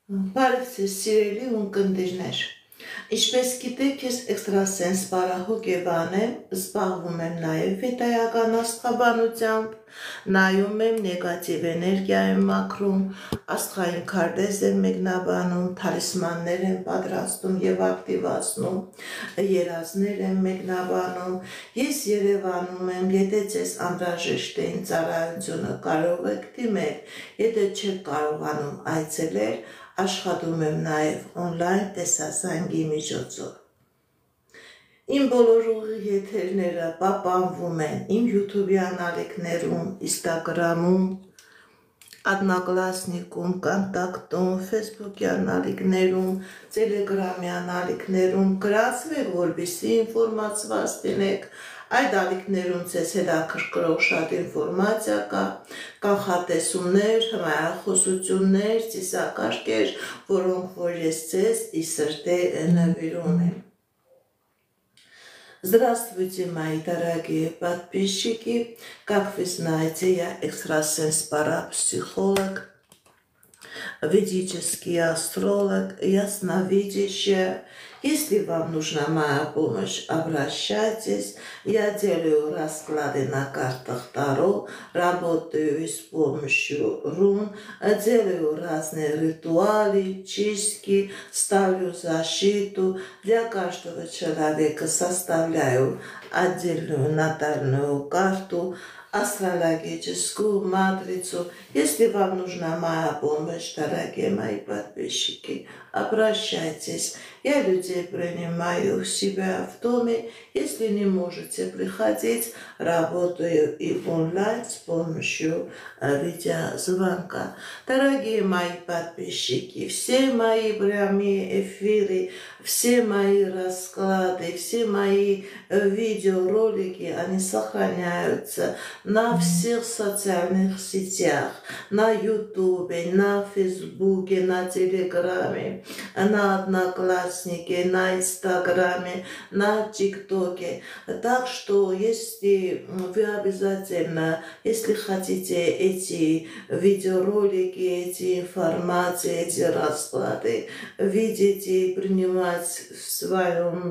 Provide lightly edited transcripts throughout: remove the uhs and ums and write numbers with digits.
Բարև ձեզ սիրելի ունկնդիրներ, ինչպես գիտեք, ես էքստրասենս պարահոգեբան եմ, զբաղվում եմ նաև վետայական աստղաբանությամբ, նայում եմ նեգատիվ էներգիա եմ մաքրում, աստղային քարտեզ եմ մեկնաբանում, թալիսմաններ եմ պատրաստում և ակտիվացնում, երազներ եմ մեկնաբանում, ես Երևանում եմ, եթե ձեզ անհրաժեշտ է ինձ ծառայությունը կարող եք դիմել, եթե չեք կարողանում այցելել, աշխատում եմ նաև օնլայն տեսազանգի միջոցով։ Իմ բոլոր ուղի եթերները պահպանվում են իմ յութուբյան ալիքներում, ինստագրամում, Одноклассникում, կոնտակտում, ֆեյսբուքյան ալիքներում, տելեգրամյան ալիքներում, գրացվեք, որպեսզի ինֆորմացված լինեք, այդ ալիքներում ձեզ հետաքրքրող շատ ինֆորմացիա կա, կանխատեսումներ, հմայախոսություններ, ծիսակարգեր, որոնք որ ես ձեզ ի սրտե նվիրում եմ։ Здравствуйте, мои дорогие подписчики! Как вы знаете, я экстрасенс-парапсихолог, ведический астролог, ясновидящая. Если вам нужна моя помощь, обращайтесь. Я делаю расклады на картах Таро, работаю с помощью рун, делаю разные ритуалы, чистки, ставлю защиту. Для каждого человека составляю отдельную натальную карту, астрологическую матрицу. Если вам нужна моя помощь, дорогие мои подписчики, обращайтесь. Я людей принимаю у себя в доме. Если не можете приходить, работаю и онлайн с помощью видеозвонка. Дорогие мои подписчики, все мои прямые эфиры, все мои расклады, все мои видеоролики, они сохраняются на всех социальных сетях, на Ютубе, на Фейсбуке, на Телеграме, на Одноклассники, на Инстаграме, на ТикТоке. Так что, если вы обязательно, если хотите эти видеоролики, эти информации, эти расклады видеть и принимать в своем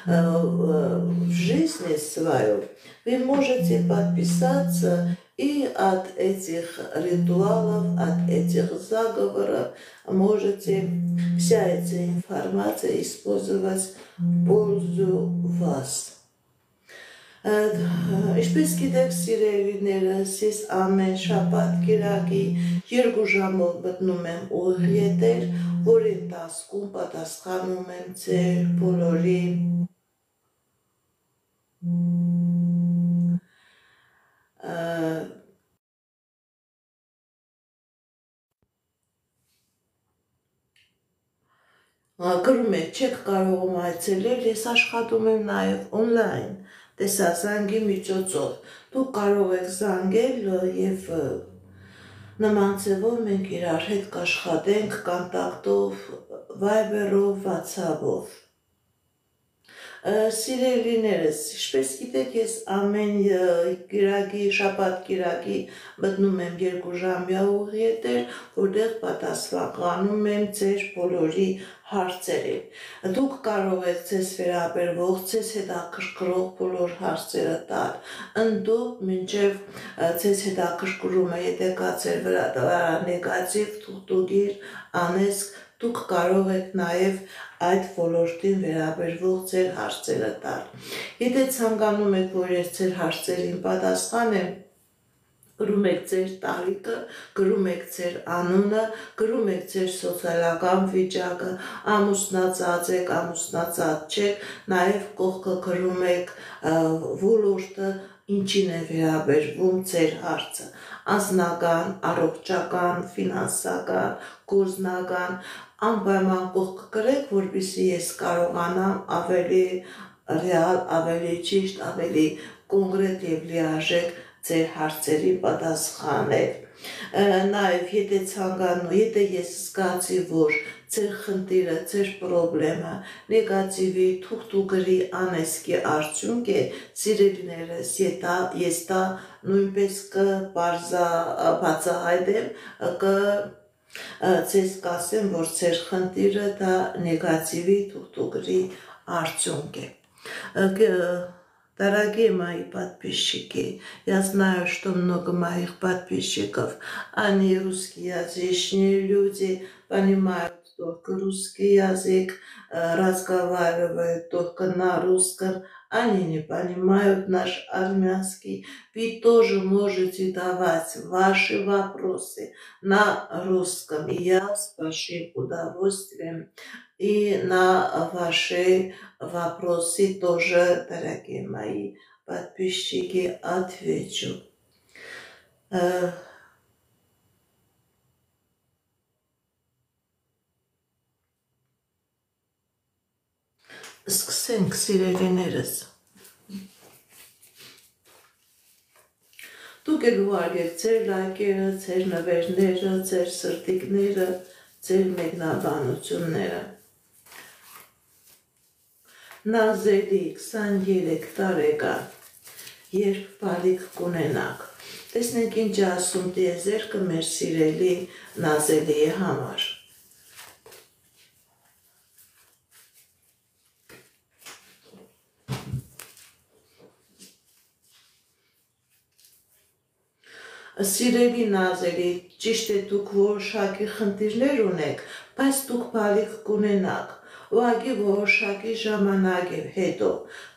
в жизни свою, вы можете подписаться и от этих ритуалов, от этих заговоров можете вся эта информация использовать в пользу вас. Ինչպես գիտեք սիրելիներս, ես ամեն շաբաթ կիրակի 2 ժամով մտնում եմ ուղիղ եթեր, որի ընթացքում պատասխանում եմ ձեր բոլորի գրում եք, չեք կարողում այցելել, ես աշխատում եմ նաև օնլայն տեսազանգի միջոցով։ Դուք կարող եք զանգել և նման ձևով մենք իրար հետ կաշխատենք կոնտակտով, Viber-ով, WhatsApp-ով։ Սիրելիներս, ինչպես գիտեք, ես ամեն կիրակի, շաբաթ կիրակի մտնում եմ 2 ժամյա ուղիղ եթեր, որտեղ պատասխանում եմ ձեր բոլորի հարցերին։ Դուք կարող եք ձեզ վերաբերվող, ձեզ հետաքրքրող բոլոր հարցերը տալ, ընդդուք մինչև ձեզ հետաքրքրումը, եթե կա ձեր վրա նեգատիվ թուղթուգիր, անեծք, դուք կարող եք նաև այդ ոլորտին վերաբերվող ձեր հարցերը տալ։ Եթե ցանկանում եք, որ ես ձեր հարցերին պատասխանեմ, գրում եք ձեր տարիքը, գրում եք ձեր անունը, գրում եք ձեր սոցիալական վիճակը, ամուսնացած եք, ամուսնացած չեք, նաև կողքը գրում եք ոլորտը, ինչին է վերաբերվում ձեր հարցը, անձնական, առողջական, ֆինանսական, գործնական, անպայման կողքը գրեք, որպեսզի ես կարողանամ ավելի ռեալ, ավելի ճիշտ, ավելի կոնկրետ և լիարժեք ձեր հարցերի պատասխանել։ Նաև եթե ես զգացի, որ ձեր խնդիրը, ձեր պրոբլեմը նեգատիվի թուղթուգրի անեծքի արդյունք է, սիրելիներս, ես դա նույնպես կբացահայտեմ, Ձեզ կասեմ, որ ձեր խնդիրը դա նեգատիվի թուղթուգրի արդյունք է։ Дорогие мои подписчики, я знаю, что много моих подписчиков, они русскоязычные люди, понимают только русский язык, разговаривают только на русском, они не понимают наш армянский. Вы тоже можете давать ваши вопросы на русском, и я с большим удовольствием и на ваши вопросы тоже, дорогие мои подписчики, отвечу. Սկսենք սիրելիներս։ Դուք էլ ուղարկեք ձեր լայքերը, ձեր նվերները, ձեր սրտիկները, ձեր մեկնաբանությունները։ Նազելի 23 տարեկան, երբ բալիկ կունենաք։ Տեսնենք ինչ ասում տիեզերքը մեր սիրելի Նազելիի համար։ Սիրելի Նազելի, ճիշտ է դուք որոշակի խնդիրներ ունեք, բայց դուք բալիկ կունենաք, ուղղակի որոշակի ժամանակ է հետո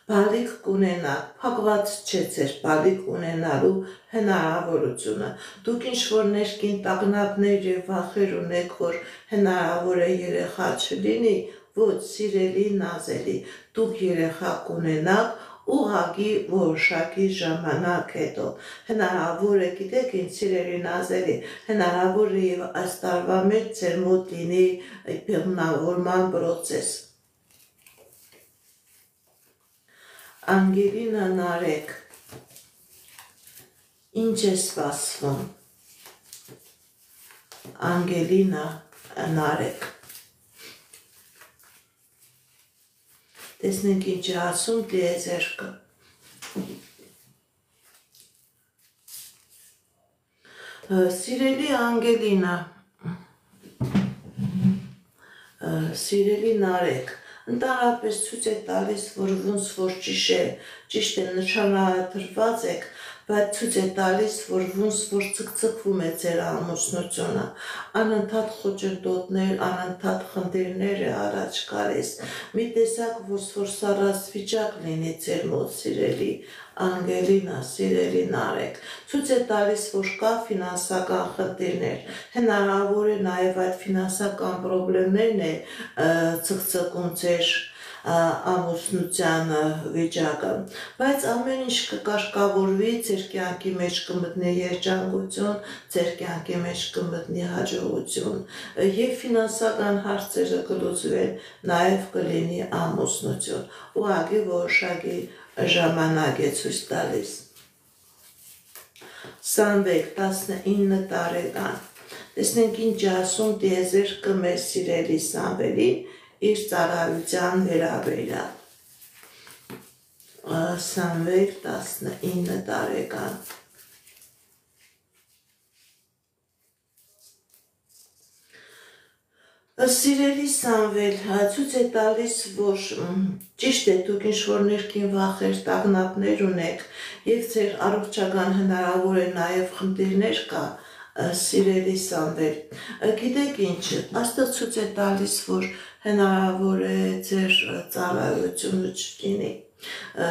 բալիկ կունենաք, փակված չէ ձեր բալիկ ունենալու հնարավորությունը, դուք ինչ-որ ներքին տագնապներ և վախեր ունեք, որ հնարավոր է երեխա չլինի, ոչ սիրելի Նազելի, դուք երեխա կունենաք, ուղղակի որոշակի ժամանակ հետո հնարավոր է, գիտեք ինչ սիրելի Նազելի, հնարավոր է և այս տարվա մեջ ձեր մոտ լինի բեղմնավորման պրոցես։ Անգելինա Նարեկ, ինչ է սպասվում։ Անգելինա Նարեկ, տեսնենք ինչ է ասում տիեզերքը։ Սիրելի Անգելինա, սիրելի Նարեկ, ընդհանրապես ցույց է տալիս, որ ոնց որ ճիշտ է նշանադրված եք, բայց ցույց է տալիս, որ ոնց որ ցկցկվում է ձեր ամուսնությունը, անընդհատ խոչընդոտներ, անընդհատ խնդիրներ է առաջ գալիս, մի տեսակ ոնց որ սառած լինի ձեր մոտ սիրելի Անգելինա, սիրելի Նարեկ, ցույց է տալիս, որ կա ֆինանսական խնդիրներ, հնարավոր է նաև այդ ֆինանսական պրոբլեմներն է ցկցկում ձեր ամուսնության վիճակը, բայց ամեն ինչ կկարգավորվի, ձեր կյանքի մեջ կմտնի երջանկություն, ձեր կյանքի մեջ կմտնի հաջողություն և ֆինանսական հարցերը կլուծվեն, նաև կլինի ամուսնություն, ուղղակի որոշակի ժամանակ է ցույց տալիս։ Սամվել 19 տարեկան, տեսնենք ինչ ասում տիեզերքը մեր սիրելի Սամվելին իր ծառայության վերաբերյալ։ Սամվել 19 տարեկան։ Սիրելի Սամվել, ցույց է տալիս, որ ճիշտ է դուք ինչ-որ ներքին վախեր, տագնապներ ունեք և ձեր առողջական հնարավոր է նաև խնդիրներ կա, սիրելի Սամվել, գիտեք ինչ, այստեղ ցույց է տալիս, որ հնարավոր է ձեր ծառայությունը չլինի,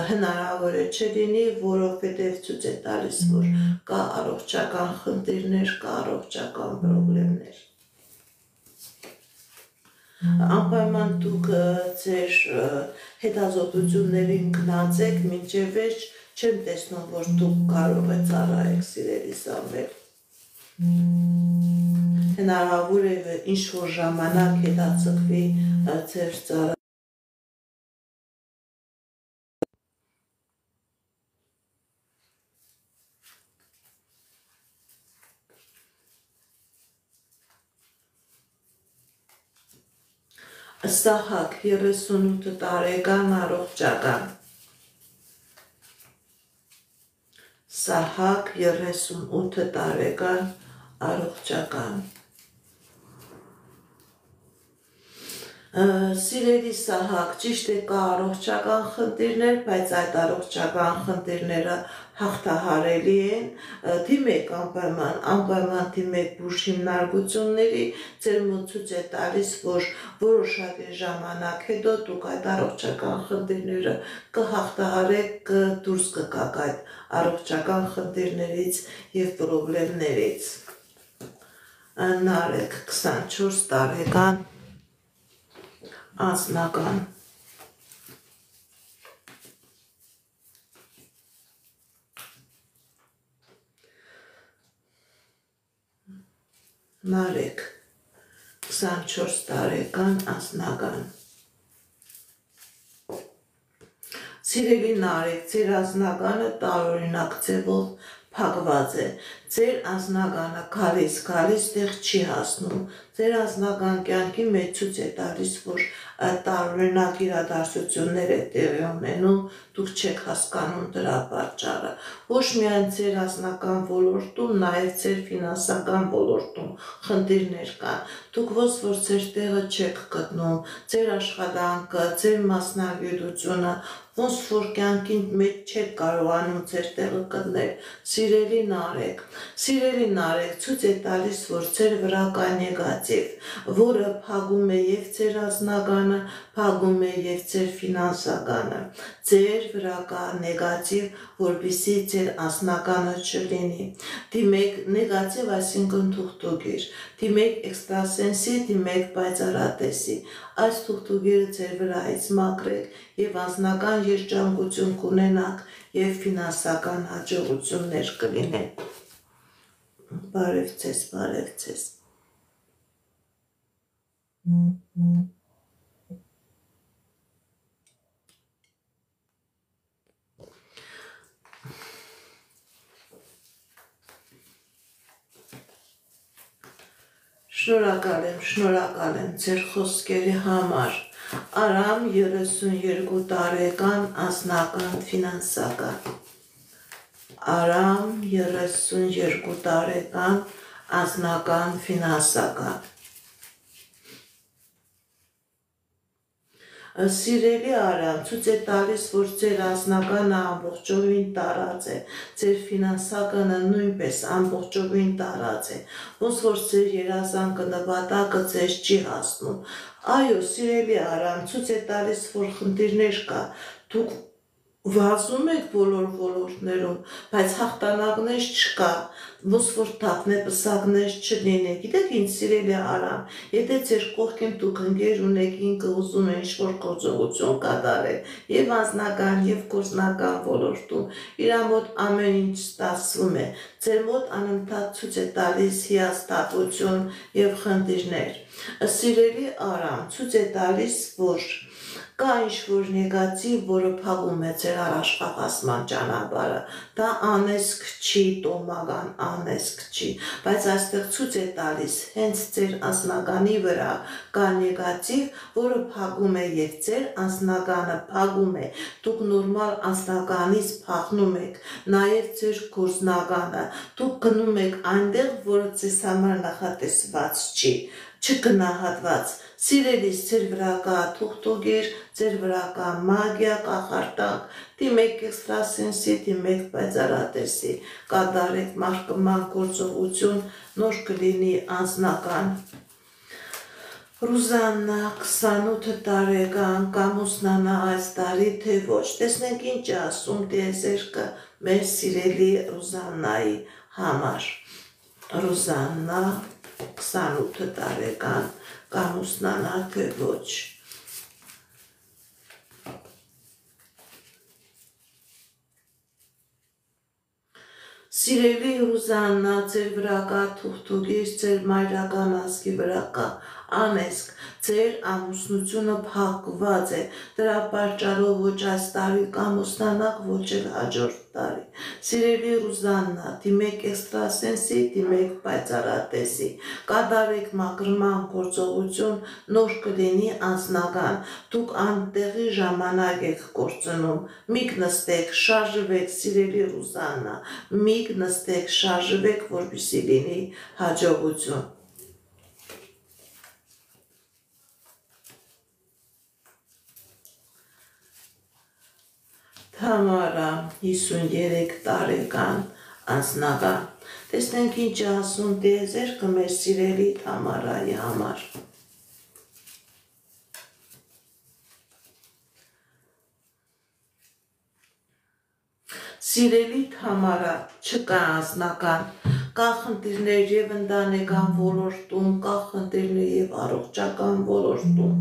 հնարավոր է չլինի, որովհետև ցույց է տալիս, որ կա առողջական խնդիրներ, կա առողջական պրոբլեմներ։ Անպայման դուք ձեր հետազոտություններին գնացեք, մինչև վերջ չեմ տեսնում, որ դուք կարող եք ծառայեք, սիրելի Սամվել։ Հնարավոր է ինչ-որ ժամանակ հետաձգվի ձեր ծառայությունը։ Սահակ 38 տարեկան առողջական։ Սահակ 38 տարեկան առողջական։ Սիրելի Սահակ, ճիշտ է կա առողջական խնդիրներ, բայց այդ առողջական խնդիրները հաղթահարելի են, դիմեք անպայման դիմեք բուժ հիմնարկությունների, ձեր մոտ ցույց է տալիս, որ որոշակի ժամանակ հետո դուք այդ առողջական խնդիրները կհաղթահարեք, դուրս կգաք այդ առողջական խնդիրներից եւ պրոբլեմներից։ Նարեկ 24 տարեկան անձնական Նարեկ 24 տարեկան անձնական Սիրելի Նարեկ, ձեր անձնականը տարօրինակ ձևով փակված է, ձեր անձնականը գալիս տեղ չի հասնում, ձեր անձնական կյանքի մեջ ցույց է տալիս, որ տարօրինակ իրադարձություններ է տեղի ունենում, դուք չեք հասկանում դրա պատճառը։ Ոչ միայն ձեր անձնական ոլորտում, նաև ձեր ֆինանսական ոլորտում խնդիրներ կան։ Դուք ոնց որ ձեր տեղը չեք գտնում, ձեր աշխատանքը, ձեր մասնագիտությունը ոնց որ կյանքի մեջ չեք կարողանում ձեր տեղը գտնել։ Սիրելի Նարեկ, ցույց է տալիս, որ ձեր վրա կա նեգատիվ, որը փակում է եւ ձեր անձնականը, փակում է եւ ձեր ֆինանսականը։ Ձեր վրա կա նեգատիվ, որպեսզի ձեր անձնականը չլինի։ Դիմեք նեգատիվ, այսինքն թուղթուգիր, դիմեք էքստրասենսի, դիմեք պայծառատեսի։ Այս թուղթուգիրը ձեր վրայից մաքրեք եւ անձնական երջանկություն կունենաք եւ ֆինանսական հաջողություններ կլինեն։ Բարև ձեզ։ Շնորհակալ եմ ձեր խոսքերի համար։ Արամ 32 տարեկան անձնական ֆինանսական Արամ 32 տարեկան անձնական ֆինանսական Սիրելի Արամ, ցույց է տալիս, որ ձեր անձնականը ամբողջովին տարած է, ձեր ֆինանսականը նույնպես ամբողջովին տարած է, ոնց որ ձեր երազանքը նպատակը ձեզ չի հասնում։ Այո, սիրելի Արամ, ցույց է տալիս, որ խնդիրներ կա, դուք վազում եք բոլոր ոլորտներում, բայց հաղթանակներ չկա, ոնց որ թափնեպսակներ չլինի։ Գիտեք ինչ, սիրելի Արամ, եթե ձեր կողքին դուք ընկեր ունեք, ինքը ուզում է ինչ-որ գործողություն կատարել, եւ անձնական, եւ գործնական ոլորտում, իր մոտ ամեն ինչ ստացվում է, ձեր մոտ անընդհատ ցույց է տալիս հիասթափություն եւ խնդիրներ։ Սիրելի Արամ, ցույց է տալիս, որ կա ինչ-որ նեգատիվ, որը փակում է ձեր առաջխաղացման ճանապարհը, դա անեսք չի, տոմական անեսք չի, բայց այստեղ ցույց է տալիս հենց ձեր անձնականի վրա կա նեգատիվ, որը փակում է եւ ձեր անձնականը փակում է, դուք նորմալ անձնականից փախնում եք, նաեւ ձեր գործնականը, դուք գնում եք այնտեղ, որը ձեզ համար նախատեսված չի, չգնահատված։ Սիրելիս, ձեր վրա կա թուղթուգիր, ձեր վրա կա մագիա, կախարդանք, դիմեք էքստրասենսի, դիմեք պայծառատեսի, կատարեք մարգման գործողություն, նոր կլինի անձնական։ Ռուզաննա 28 տարեկան կամուսնանա այս տարի, թե ոչ։ Տեսնենք ինչ է ասում տիեզերքը մեր սիրելի Ռուզաննայի համար։ Ռուզաննա 28 տարեկան կամուսնանա, թե ոչ։ Սիրելի Ռուզաննա, ձեր վրա կա թուղթուգիր, ձեր մայրական ազգի վրա կա անեսք, ձեր ամուսնությունը փակված է, դրա պատճառով ոչ այս տարի կամուսնանաք, ոչ էլ հաջորդ տարի։ Սիրելի Ռուզաննա, դիմեք էքստրասենսի, դիմեք պայծառատեսի, կատարեք մաքրման գործողություն, նոր կլինի անձնական, դուք անտեղի ժամանակ եք կորցնում, միք նստեք, շարժվեք, սիրելի Ռուզաննա, միք նստեք, շարժվեք, որպեսզի լինի հաջողություն։ Թամարա 53 տարեկան անձնական։ Տեսնենք ինչ է ասում տիեզերքը մեր սիրելի Թամարայի համար։ Սիրելի Թամարա, չկա անձնական, կա խնդիրներ եւ ընտանեկան ոլորտում, կա խնդիրներ եւ առողջական ոլորտում,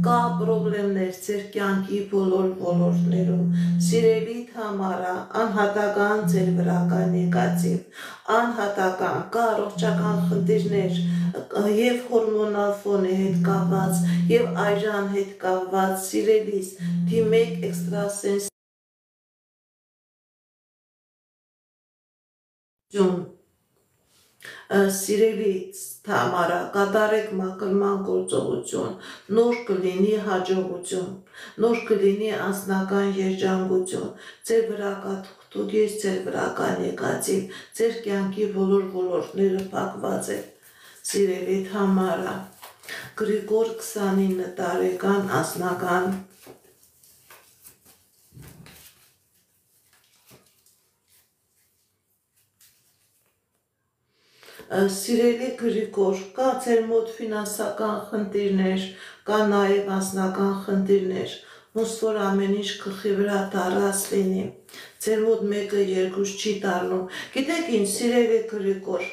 կա խնդիրներ ձեր կյանքի բոլոր ոլորտներում։ Սիրելի Թամարա, անհատական ձեր վրա կա նեգատիվ, անհատական կա առողջական խնդիրներ եւ հորմոնալ ֆոնի հետ կապված եւ այրան հետ կապված, սիրելիս, դիմեք էքստրասենս Սիրելի Թամարա, կատարեք մաքրման գործողություն, նոր կլինի հաջողություն, նոր կլինի անձնական երջանկություն, ձեր վրա կա թուղթուկից, ձեր վրա կա նեգատիվ, ձեր կյանքի բոլոր ոլորտները փակված է։ Սիրելի Թամարա, Գրիգոր 29 տարեկան անձնական Սիրելի Գրիգոր, կա ձեր մոտ ֆինանսական խնդիրներ, կա նաև անձնական խնդիրներ, ոնց որ ամեն ինչ գլխի վրա դարած լինի, ձեր մոտ մեկը երկուս չի դառնում։ Գիտեք ինչ, սիրելի Գրիգոր,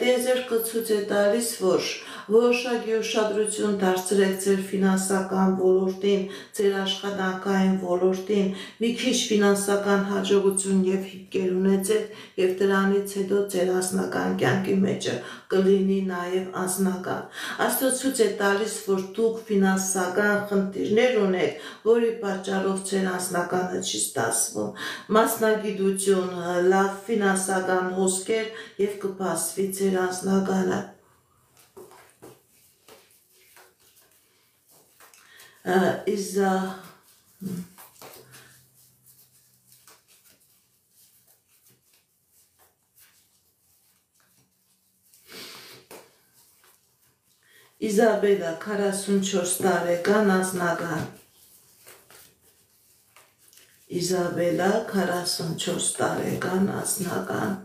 տիեզերքը ցույց է տալիս, որ որոշակի ուշադրություն դարձրեք ձեր ֆինանսական ոլորտին, ձեր աշխատանքային ոլորտին, մի քիչ ֆինանսական հաջողություն եւ հիմքեր ունեցեք եւ դրանից հետո ձեր անձնական կյանքի մեջը կլինի նաեւ անձնական։ Աստծո ցույց է տալիս, որ դուք ֆինանսական խնդիրներ ունեք, որի պատճառով ձեր անձնականը չի ստացվում։ Մասնագիտություն, լավ ֆինանսական հոսքեր եւ կբացվի ձեր անձնականը։ Իզաբելա 44 տարեկան անձնական Իզաբելա 44 տարեկան անձնական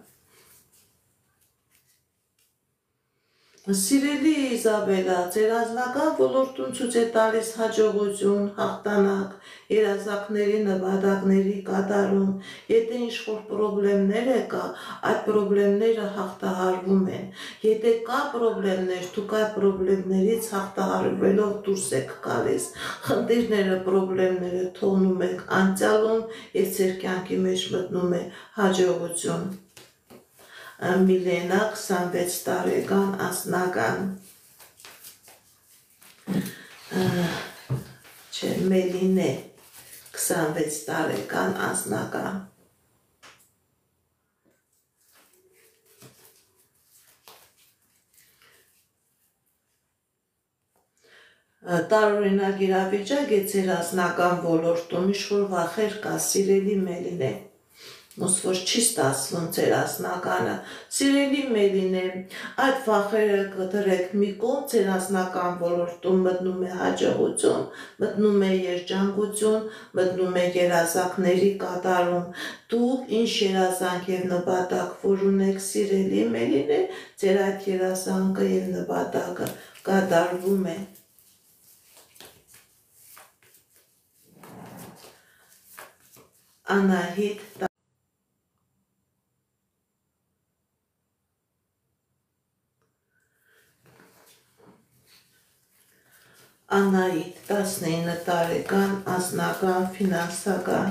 Սիրելի Իզաբելա, ձեր անձնական ոլորտում ցույց է տալիս հաջողություն, հաղթանակ, երազանքների նպատակների կատարում։ Եթե ինչ-որ խնդիրներ կա, այդ խնդիրները հաղթահարվում են։ Եթե կա խնդիրներ, դուք այդ խնդիրներից հաղթահարվելով դուրս եք գալիս։ Խնդիրները, խնդիրները թողնում եք անցյալում եւ ձեր կյանքի մեջ մտնում է հաջողություն։ Միլենա 26 տարեկան անձնական Մելինե 26 տարեկան անձնական Տարօրինակ իրավիճակ է ձեր անձնական ոլորտում, ինչ-որ վախեր կա, սիրելի Մելինե, ոնց որ չի ստացվում ձեր անձնականը։ Սիրելի Մելինե, այդ վախերը կդրեք մի կողմ, ձեր անձնական ոլորտում մտնում է հաջողություն, մտնում է երջանկություն, մտնում է երազանքների կատարում։ Դուք ինչ երազանք եւ նպատակ որ ունեք, սիրելի Մելինե, ձեր այդ երազանքը եւ նպատակը կատարվում է։ Անահիտ Անահիտ 19 տարեկան անձնական ֆինանսական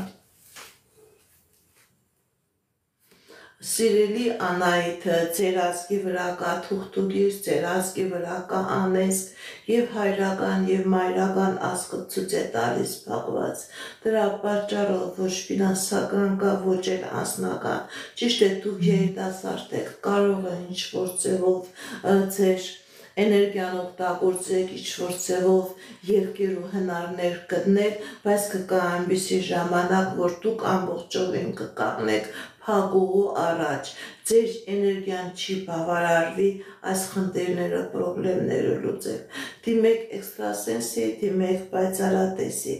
Սիրելի Անահիտ, ձեր ազգի վրա կա թուղթուկիր, ձեր ազգի վրա կա անեծք եւ հայրական եւ մայրական ազգը ցույց է տալիս փակված։ Դրա պատճառով ոչ ֆինանսական կա, ոչ էլ անձնական։ Ճիշտ է, դուք երիտասարդ եք, կարող է ինչ-որ ձևով ձեր էներգիան օգտագործեք, ինչ-որ ձևով երկիր ու հնարներ գտնել, բայց կգա այնպիսի ժամանակ, որ դուք ամբողջովին կկանգնեք հագուղու առաջ, ձեր էներգիան չի բավարարվի այս խնդիրները, պրոբլեմները լուծել, դիմեք էքստրասենսի, դիմեք պայծառատեսի,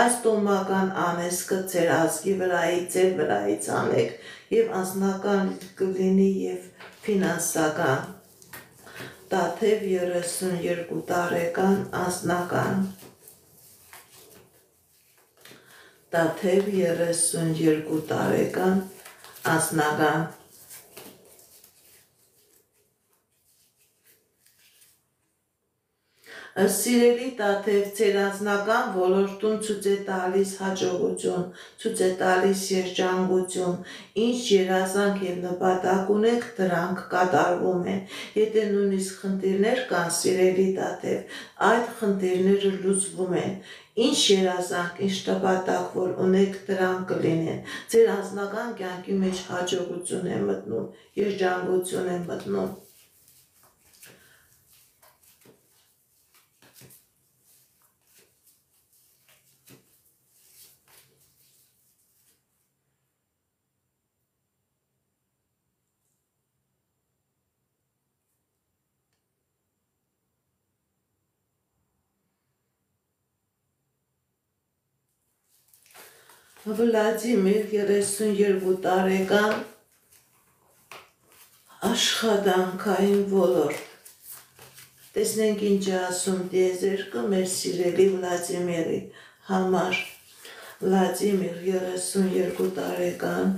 այս տոմական անեզքը ձեր ազգի վրայի, ձեր վրայից անեք և անձնական կլինի և ֆինանսական, Տաթև 32 տարեկան անձնական, Տաթև 32 տարեկան անձնական, Սիրելի Տաթև, ձեր անձնական ոլորտում ցույց է տալիս հաջողություն, ցույց է տալիս երջանկություն, ինչ երազանք և նպատակ ունեք, դրանք կատարվում են, եթե նույնիսկ խնդիրներ կան, սիրելի Տաթև, այդ խնդիրները լուծվում են, ինչ երազանք, ինչ նպատակ որ ունեք, դրանք կլինեն, ձեր անձնական կյանքի մեջ հաջողություն է մտնում, երջանկություն է մտնում, Վլադիմիր 32 տարեկան աշխատանքային ոլորտ, տեսնենք ինչ է ասում տիեզերքը մեր սիրելի Վլադիմիրի համար, Վլադիմիր 32 տարեկան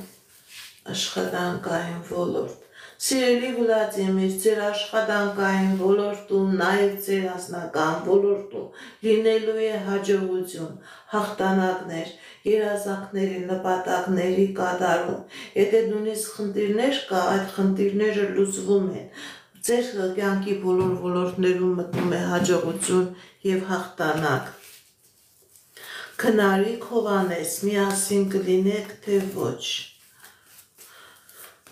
աշխատանքային ոլորտ, Սիրելի Վլադիմիր, ձեր աշխատանքային ոլորտում, նաև ձեր անձնական ոլորտում լինելու է հաջողություն, հաղթանակներ, երազանքների, նպատակների կատարում, եթե նույնիսկ խնդիրներ կա, այդ խնդիրները լուծվում են, ձեր կյանքի բոլոր ոլորտներում մտնում է հաջողություն և հաղթանակ, Քնարիք Հովհաննես, միասին կլինեք, թե ոչ,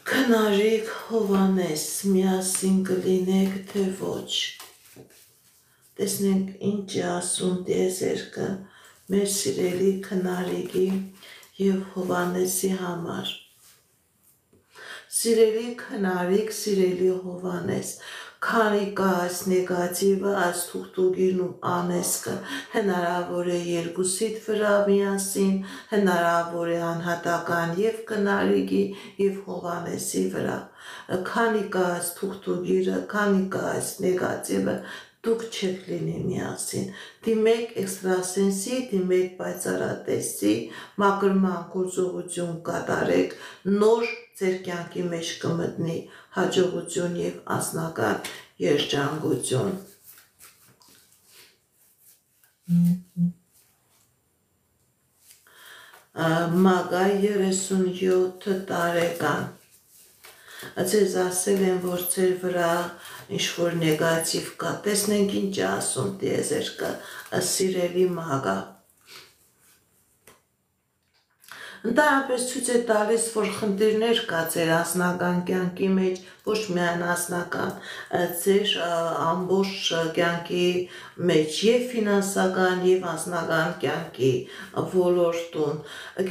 Քնարիք Հովհաննես, միասին կլինեք, թե ոչ, տեսնենք ինչ է ասում տիեզերքը մեր սիրելի Քնարիքի և Հովհաննեսի համար, Սիրելի Քնարիք, սիրելի Հովհաննես, քանի կա այս նեգատիվը, այս թուղթուգիրն ու անեզքը, հնարավոր է երկուսիդ վրա միասին, հնարավոր է անհատական և Քնարիքի և Հովհաննեսի վրա, քանի կա այս թուղթուգիրը, քանի կա այս նեգատիվը, դուք չեք լինի միասին, դիմեք էքստրասենսի, դիմեք պայծառատեսի, մաքրման գործողություն կատարեք, նոր ձեր կյանքի մեջ կմտնի հաջողություն և անձնական երջանկություն, Մագա 37 տարեկան, ձեզ ասել են, որ ձեր վրա ինչ-որ նեգատիվ կա, տեսնենք ինչ է ասում տիեզերքը, սիրելի Մագա, Ընդհանրապես ցույց է տալիս, որ խնդիրներ կա ձեր անձնական կյանքի մեջ, ոչ միայն անձնական, ձեր ամբողջ կյանքի մեջ և ֆինանսական և անձնական կյանքի ոլորտում,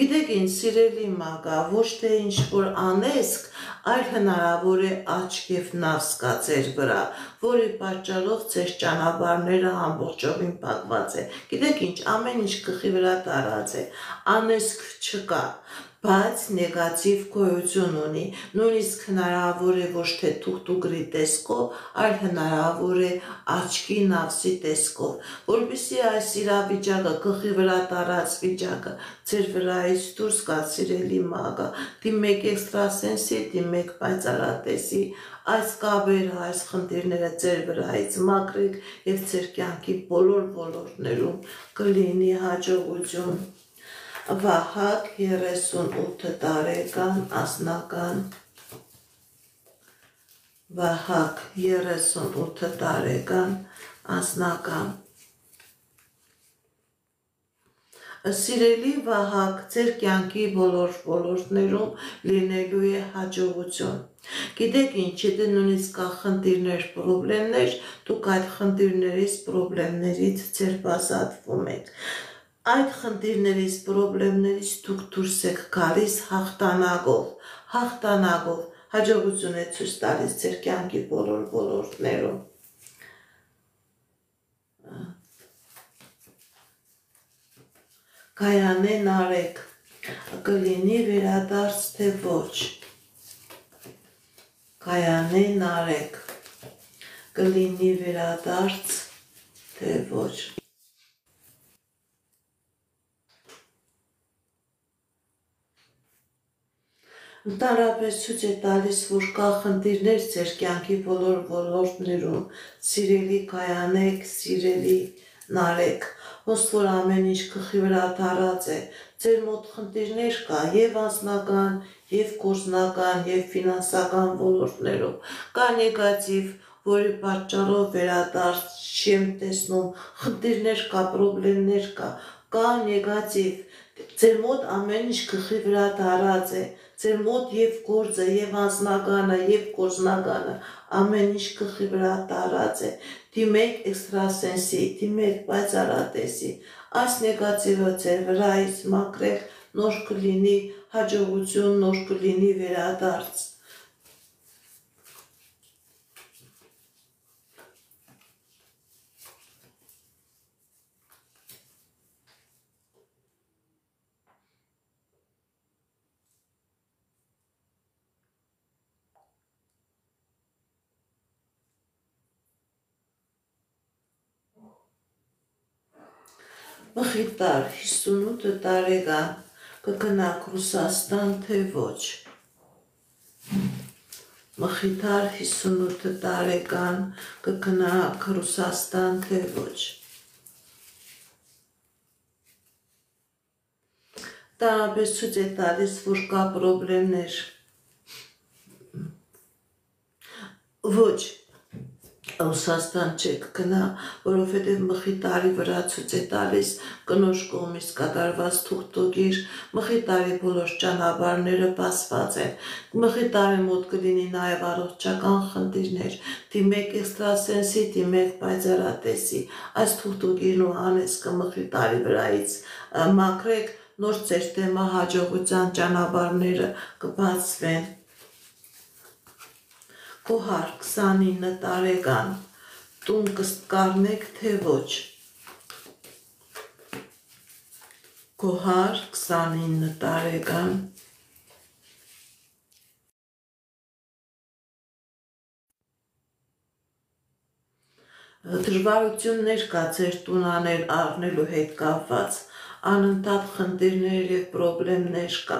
գիտեք ինչ սիրելի Մագա, ոչ թե ինչ-որ անեզք, այլ հնարավոր է աչք և նավս կա ձեր վրա, որի պատճառով ձեր ճանապարհները ամբողջովին փակված է, գիտեք ինչ, ամեն ինչ գլխի վրա տարած է, անեզք չկա, բայց նեգատիվ գոյություն ունի, նույնիսկ հնարավոր է ոչ թե թուղթուգրի տեսքով, այլ հնարավոր է աչքի նավսի տեսքով, որպեսզի այս իրավիճակը, գլխի վրա տարած վիճակը ձեր վրայից դուրս գա սիրելի Մագա, դիմեք էքստրասենսի, դիմեք պայծառատեսի, այս կապերը, այս խնդիրները ձեր վրայից մաքրեք և ձեր կյանքի բոլոր ոլորտներում կլինի հաջողություն, Վահագ 38 տարեկան անձնական, Վահագ 38 տարեկան անձնական, Սիրելի Վահագ, ձեր կյանքի բոլոր ոլորտներում լինելու է հաջողություն, գիտեք ինչ, եթե նույնիսկ կա խնդիրներ, պրոբլեմներ, դուք այդ խնդիրներից, պրոբլեմներից ձերբազատվում եք, այդ խնդիրներից, պրոբլեմներից դուք դուրս եք գալիս հաղթանակով, հաղթանակով հաջողություն է ցույց տալիս ձեր կյանքի բոլոր ոլորտներում։ Կայանեն արեք, կլինի վերադարձ թե ոչ։ Կայանեն արեք, կլինի վերադարձ թե ոչ։ Ընդհանրապես ցույց է տալիս, որ կա խնդիրներ ձեր կյանքի բոլոր ոլորտներում, սիրելի կայանեք, սիրելի նարեք, ոնց որ ամեն ինչ գլխի վրա դարած է, ձեր մոտ խնդիրներ կա եւ անձնական, եւ գործնական, եւ ֆինանսական ոլորտներում, կա նեգատիվ, որի պատճառով վերադարձ չեմ տեսնում, խնդիրներ կա, պրոբլեմներ կա նեգատիվ, ձեր մոտ ամեն ինչ գլխի վրա դարած է, ձեր մոտ եւ գործը, եւ անձնականը, եւ գործնականը, ամեն ինչ գլխի վրա դարած է, դիմեք էքստրասենսի, դիմեք պայծառատեսի, այս նեգատիվը ձեր վրայից մաքրեք, նոր կլինի հաջողություն, նոր կլինի վերադարձ։ Մխիթար 58 տարեկան, կգնաք Ռուսաստան թե ոչ։ Մխիթար 58 տարեկան, կգնաք Ռուսաստան թե ոչ։ Տարապես ցույց է տալիս, որ կա պրոբլեմներ։ Ոչ, Ռուսաստան չեք գնա, որովհետև մխիթարի վրա ցույց է տալիս կնոջ կողմից կատարված թուղթուկիր, մխիթարի բոլոր ճանապարհները բացված են, մխիթարի մոտ կլինի նաև առողջական խնդիրներ, դիմեք էքստրասենսի, դիմեք պայծառատեսի, այս թուղթուկիրն ու անեծքը մխիթարի վրայից մաքրեք, նոր ձեր դեմը հաջողության ճանապարհները կբացվեն։ Կոհար 29 տարեկան, տուն կառնեք թե ոչ։ Կոհար 29 տարեկան, դժվարություններ կա ձեր տուն առնելու հետ կապված, անընդհատ խնդիրներ եւ պրոբլեմներ կա,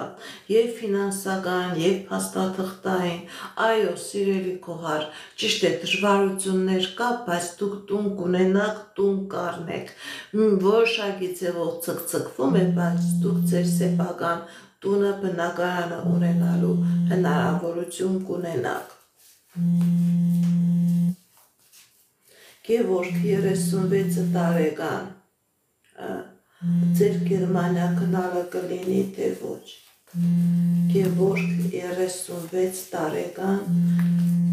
եւ ֆինանսական, եւ փաստաթղթային, այո, սիրելի կոհար, ճիշտ է, դժվարություններ կա, բայց դուք տուն կունենաք, տուն կառնեք, որոշակի ձևով ցկցկվում է, բայց դուք ձեր սեփական տունը բնակարանը ունենալու հնարավորություն կունենաք։ Գևորգ 36 տարեկան, ձեր Գերմանիա գնալը կլինի թե ոչ։ Գևորգ 36 տարեկան,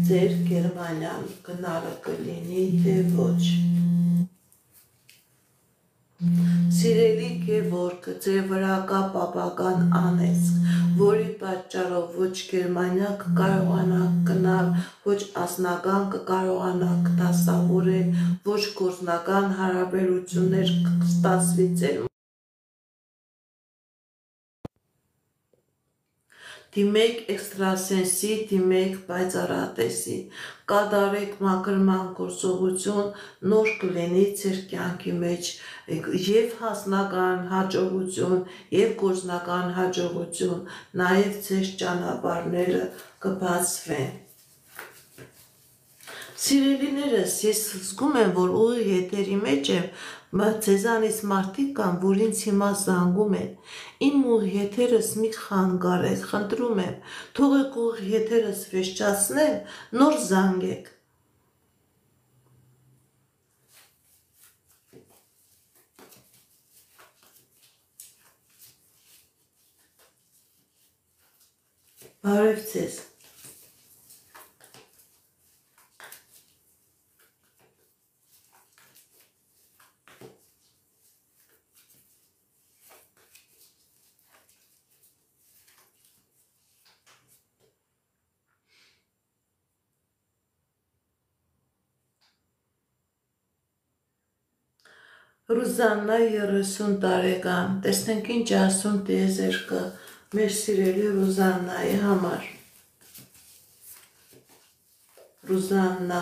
ձեր Գերմանիա գնալը կլինի թե ոչ։ Սիրելի Գևորգ, ձեր վրա կա պապական անեծք, որի պատճառով ոչ Գերմանիա կկարողանաք գնալ, ոչ անձնական կկարողանաք դասավորել, ոչ գործնական հարաբերություններ կստացվի ձեր։ Դիմեք էքստրասենսի, դիմեք պայծառատեսի, կատարեք մաքրման գործողություն, նոր կլինի ձեր կյանքի մեջ եւ հասնական հաջողություն, եւ գործնական հաջողություն, նաեւ ձեր ճանապարհները կբացվեն։ Սիրելիներս, ես զգում եմ, որ ուղիղ եթերի մեջ եմ, ձեզանից մարդիկ կան, որ ինձ հիմա զանգում են, իմ ուղիղ եթերս մի խանգարեք, խնդրում եմ, թողեք ուղիղ եթերս վերջացնեմ, նոր զանգեք։ Բարև ձեզ։ Ռուզաննա 30 տարեկան, տեսնենք ինչ ասում տիեզերքը մեր սիրելի Ռուզաննայի համար։ Ռուզաննա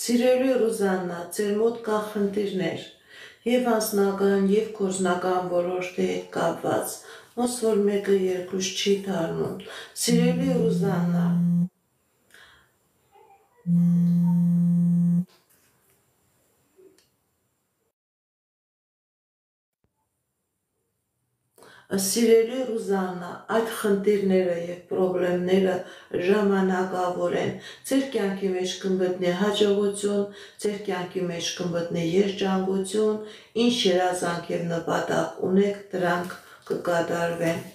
Սիրելի Ռուզաննա, ձեր մոտ կա խնդիրներ և անձնական և գործնական որոշների հետ կապված, ոնց որ մեկը երկուս չի դառնում։ Սիրելի Ռուզաննա, Սիրելի Ռուզաննա, այդ խնդիրները և պրոբլեմները ժամանակավոր են, ձեր կյանքի մեջ կմտնի հաջողություն, ձեր կյանքի մեջ կմտնի երջանկություն, ինչ երազանք և նպատակ ունեք, դրանք կկատարվեն։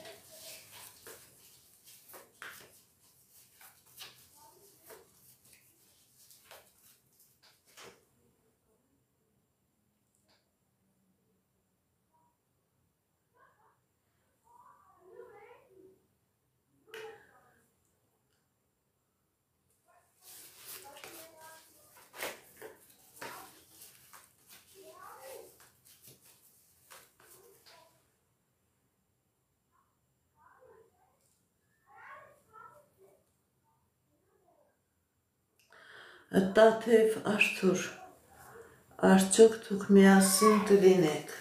Տաթև Արթուր, արդյոք դուք միասին կլինեք։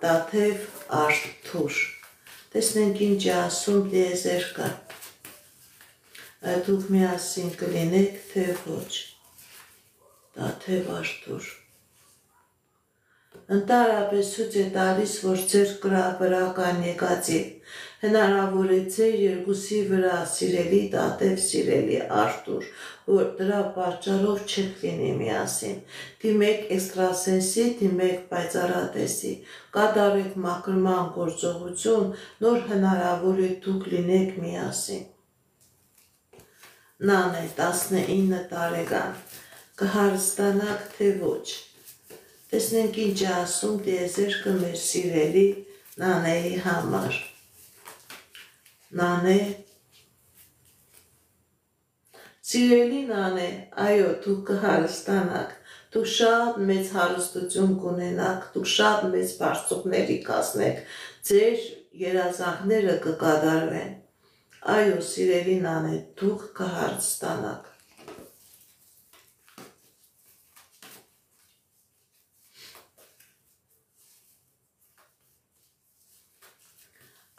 Տաթև Արթուր, տեսնենք ինչ է ասում տիեզերքը։ Դուք միասին կլինեք, թե ոչ։ Տաթև Արթուր, ընդհանրապես ցույց է տալիս, որ ձեր վրա կան եկածի։ Հնարավոր է ձեր երկուսի վրա, սիրելի Տաթև, սիրելի Արթուր, որ դրա պատճառով չեք լինի միասին։ Դիմեք էքստրասենսի, դիմեք պայծառատեսի, կատարեք մաքրման գործողություն, նոր հնարավոր է դուք լինեք միասին։ Նանե 19 տարեկան, կհարստանաք թե ոչ։ Տեսնենք ինչ է ասում տիեզերքը մեր սիրելի Նանեի համար։ Նանե, սիրելի Նանե, այո, դուք կհարստանաք, դուք շատ մեծ հարստություն կունենաք, դուք շատ մեծ բարձունքների կասնեք, ձեր երազանքները կկատարվեն։ Այո, սիրելի Նանե, դուք կհարստանաք։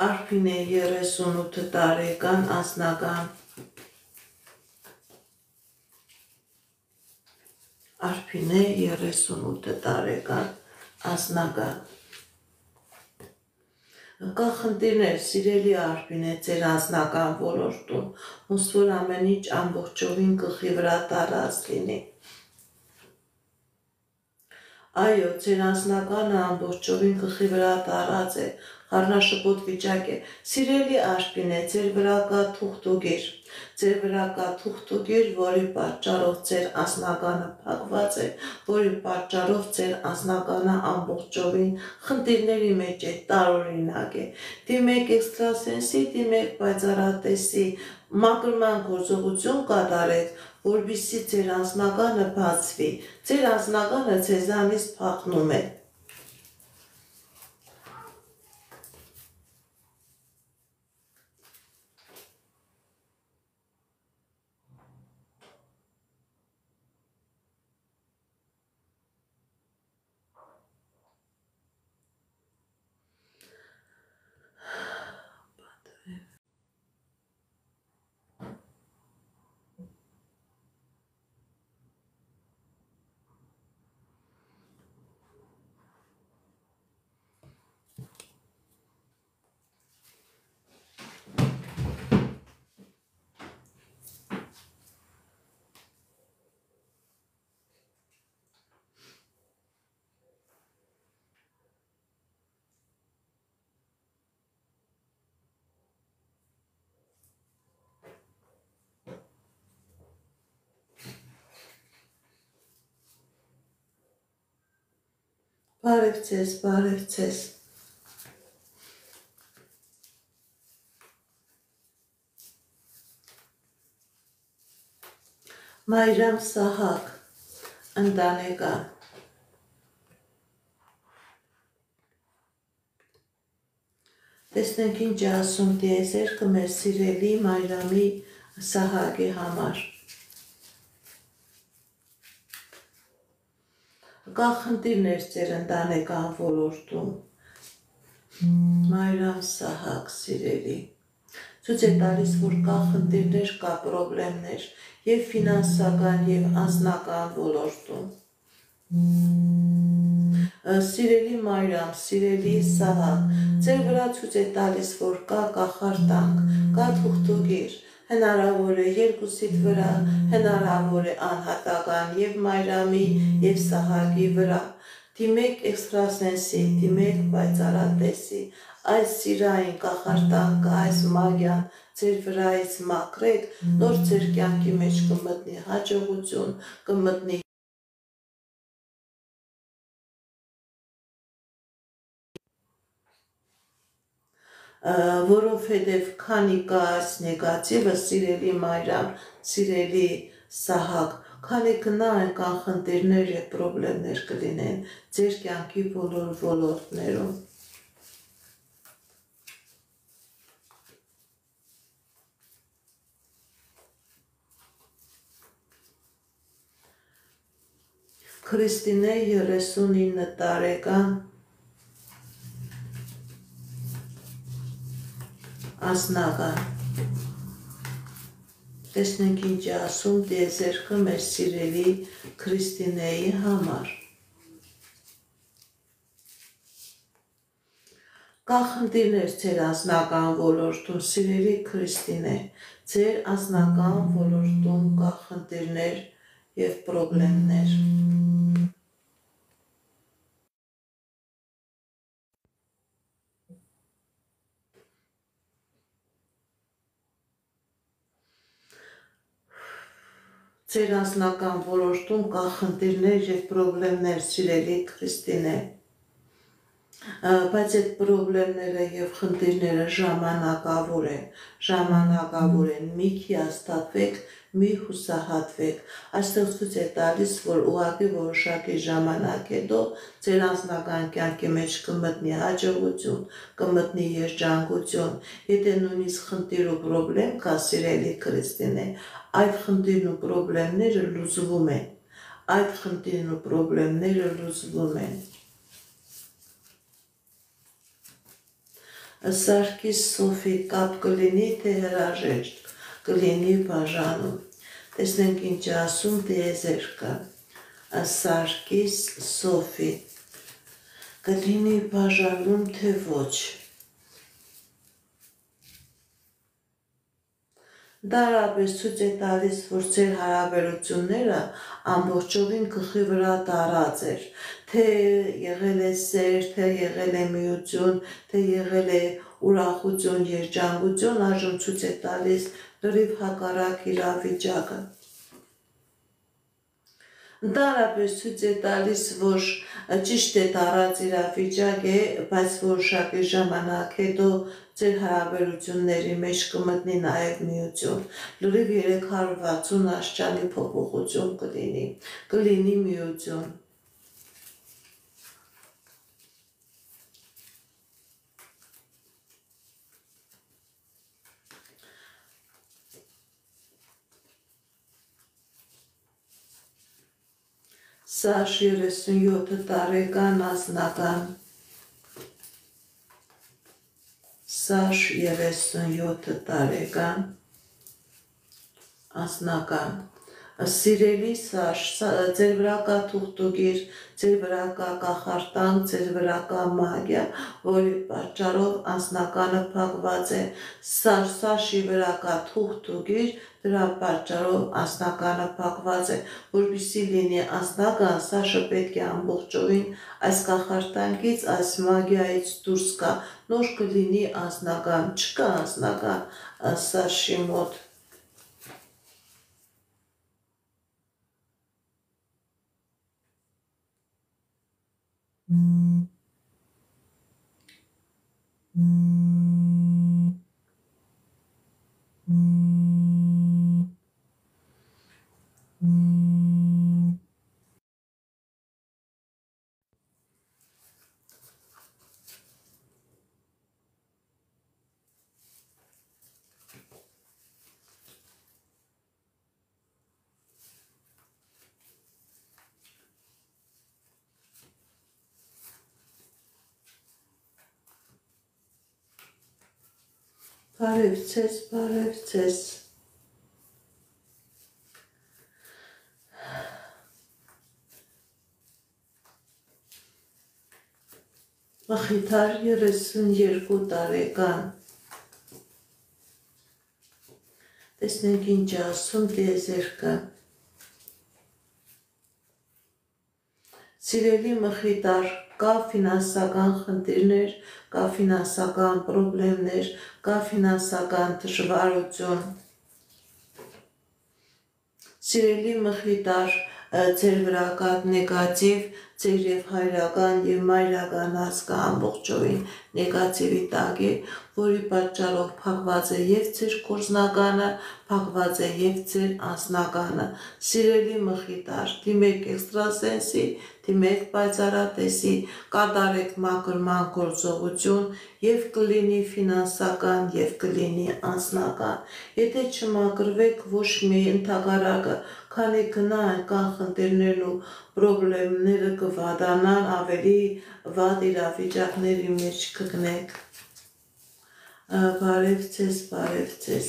Արփինե 38 տարեկան, անձնական։ Արփինե 38 տարեկան, անձնական։ Կա խնդիրներ, սիրելի Արփինե, ձեր անձնական ոլորտում, ոնց որ ամեն ինչ ամբողջովին գլխի վրա տարած լինի։ Այո, ձեր անձնականը ամբողջովին գլխի վրա տարած է, խառնաշփոթ վիճակ է։ Սիրելի Արփինե, ձեր վրա կա թուղթուգիր, ձեր վրա կա թուղթուգիր, որի պատճառով ձեր անձնականը փակված է, որի պատճառով ձեր անձնականը ամբողջովին խնդիրների մեջ է, տարօրինակ է։ Դիմեք էքստրասենսի, դիմեք պայծառատեսի, մաքրման գործողություն կատարեք, որպեսզի ձեր անձնականը բացվի, ձեր անձնականը ձեզանից փախնում է։ Բարև ձեզ, բարև ձեզ։ Մայրամ Սահակ, ընտանեկան։ Տեսնենք ինչ է ասում տիեզերքը մեր սիրելի Մայրամի Սահակի համար։ Կա խնդիրներ ձեր ընտանեկան ոլորտում։ Մայրամ Սահակ, սիրելի։ Ցույց է տալիս, որ կա խնդիրներ, կա պրոբլեմներ եւ ֆինանսական եւ անձնական ոլորտում։ Սիրելի Մայրամ, սիրելի Սահակ, ձեր վրա ցույց է տալիս, որ կա կախարդանք, կա թուղթուգիր, հնարավոր է երկուսիդ վրա, հնարավոր է անհատական եւ Մայրամի եւ Սահակի վրա։ Դիմեք էքստրասենսի, դիմեք պայծառատեսի, այս սիրային կախարդանքը, այս մագիան ձեր վրայից մաքրեք, նոր ձեր կյանքի մեջ կմտնի հաջողություն, կմտնի որովհետև քանի կա այս նեգատիվը, սիրելի Մայրամ, սիրելի Սահակ, քանի կնա այնքան խնդիրներ եւ պրոբլեմներ կլինեն ձեր կյանքի բոլոր ոլորտներում։ Քրիստինե 39 տարեկան Անձնական։ Տեսնենք ինչ է ասում տիեզերքը մեր սիրելի Քրիստինեի համար։ Կա խնդիրներ ձեր անձնական ոլորտում, սիրելի Քրիստինե, ձեր անձնական ոլորտում կա խնդիրներ եւ պրոբլեմներ։ Ձեր անձնական ոլորտում կա խնդիրներ եւ պրոբլեմներ, սիրելի Քրիստինե, բայց այդ պրոբլեմները եւ խնդիրները ժամանակավոր են, մի հիասթափվեք, մի հուսահատվեք, այստեղ ցույց է տալիս, որ ուղղակի որոշակի ժամանակ հետո ձեր անձնական կյանքի մեջ կմտնի հաջողություն, կմտնի երջանկություն, եթե նույնիսկ խնդիր ու պրոբլեմ կա, սիրելի Քրիստինե, այդ խնդիրն ու պրոբլեմները լուծվում են, այդ խնդիրն ու պրոբլեմները լուծվում են։ Սարգիս Սոֆի կապ կլինի, թե հրաժեշտ կլինի բաժանում։ Տեսնենք ինչ է ասում տիեզերքը։ Սարգիս Սոֆի կլինի բաժանում, թե ոչ։ Դարաբես ցույց է տալիս, որ ձեր հարաբերությունները ամբողջովին գլխի վրա տարած էր, թե եղել է սեր, թե եղել է միություն, թե եղել է ուրախություն, երջանկություն, այժմ ցույց է տալիս լրիվ հակառակ իրավիճակը։ Դարաբես ցույց է տալիս, որ ճիշտ է տարած իրավիճակ է, բայց որոշակի ժամանակ հետո ձեր հարաբերությունների մեջ կմտնի նաև միություն, լրիվ 360 աստիճանի փոփոխություն կլինի միություն։ Սաշ 37 տարեկան անձնական, Սաշ 37 տարեկան անձնական, սիրելի Սաշ, ձեր վրա կա թուղթուգիր, ձեր վրա կա կախարդանք, ձեր վրա կա մագիա, որի պատճառով անձնականը փակված է, Սաշի վրա կա թուղթուգիր, դրա պատճառով անձնականը փակված է, որպեսզի լինի անձնական, Սաշը պետք է ամբողջովին այս կախարդանքից, այս մագիայից դուրս գա, նոր կլինի անձնական, չկա անձնական Սաշի մոտ։ Բարևձեզ, բարևձեզ։ Մխիթար 32 տարեկան։ Տեսնենք ինչ ասում տիեզերքը։ Սիրելի մխիթար, կա ֆինանսական խնդիրներ, կա ֆինանսական պրոբլեմներ, կա ֆինանսական դժվարություն։ Սիրելի մխիթար, ձեր վրա կա նեգատիվ, ձեր եւ հայրական եւ մայրական ազգը ամբողջովին նեգատիվի տակ է, որի պատճառով փակված է եւ ձեր գործնականը, փակված է եւ ձեր անձնականը։ Սիրելի մխիթար, դիմեք էքստրասենսի, դիմեք պայծառատեսի, կատարեք մաքրման գործողություն եւ կլինի ֆինանսական եւ կլինի անձնական։ Եթե չմաքրվեք, ոչ մի ընդհանրակը, քանի գնա այնքան խնդիրներն ու պրոբլեմները կվատանան, ավելի վատ իրավիճակների մեջ կգնեք։ Բարևձեզ, բարևձեզ։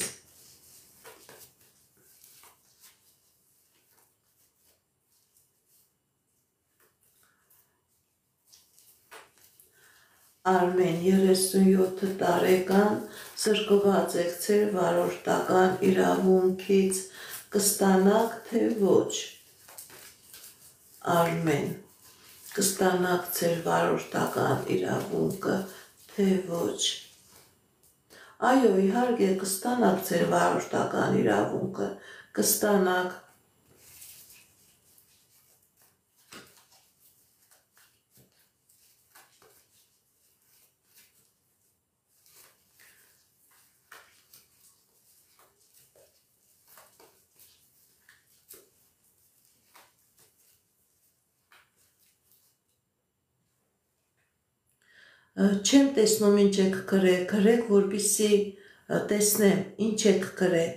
Արմեն 37 տարեկան, զրկված եք ձեր վարորդական իրավունքից, կստանաք թե ոչ։ Արմեն, կստանաք ձեր վարորդական իրավունքը թե ոչ։ Այո, իհարկե կստանաք ձեր վարորդական իրավունքը, կստանաք։ Չեմ տեսնում ինչ եք գրել, գրեք, որպեսզի տեսնեմ ինչ եք գրել։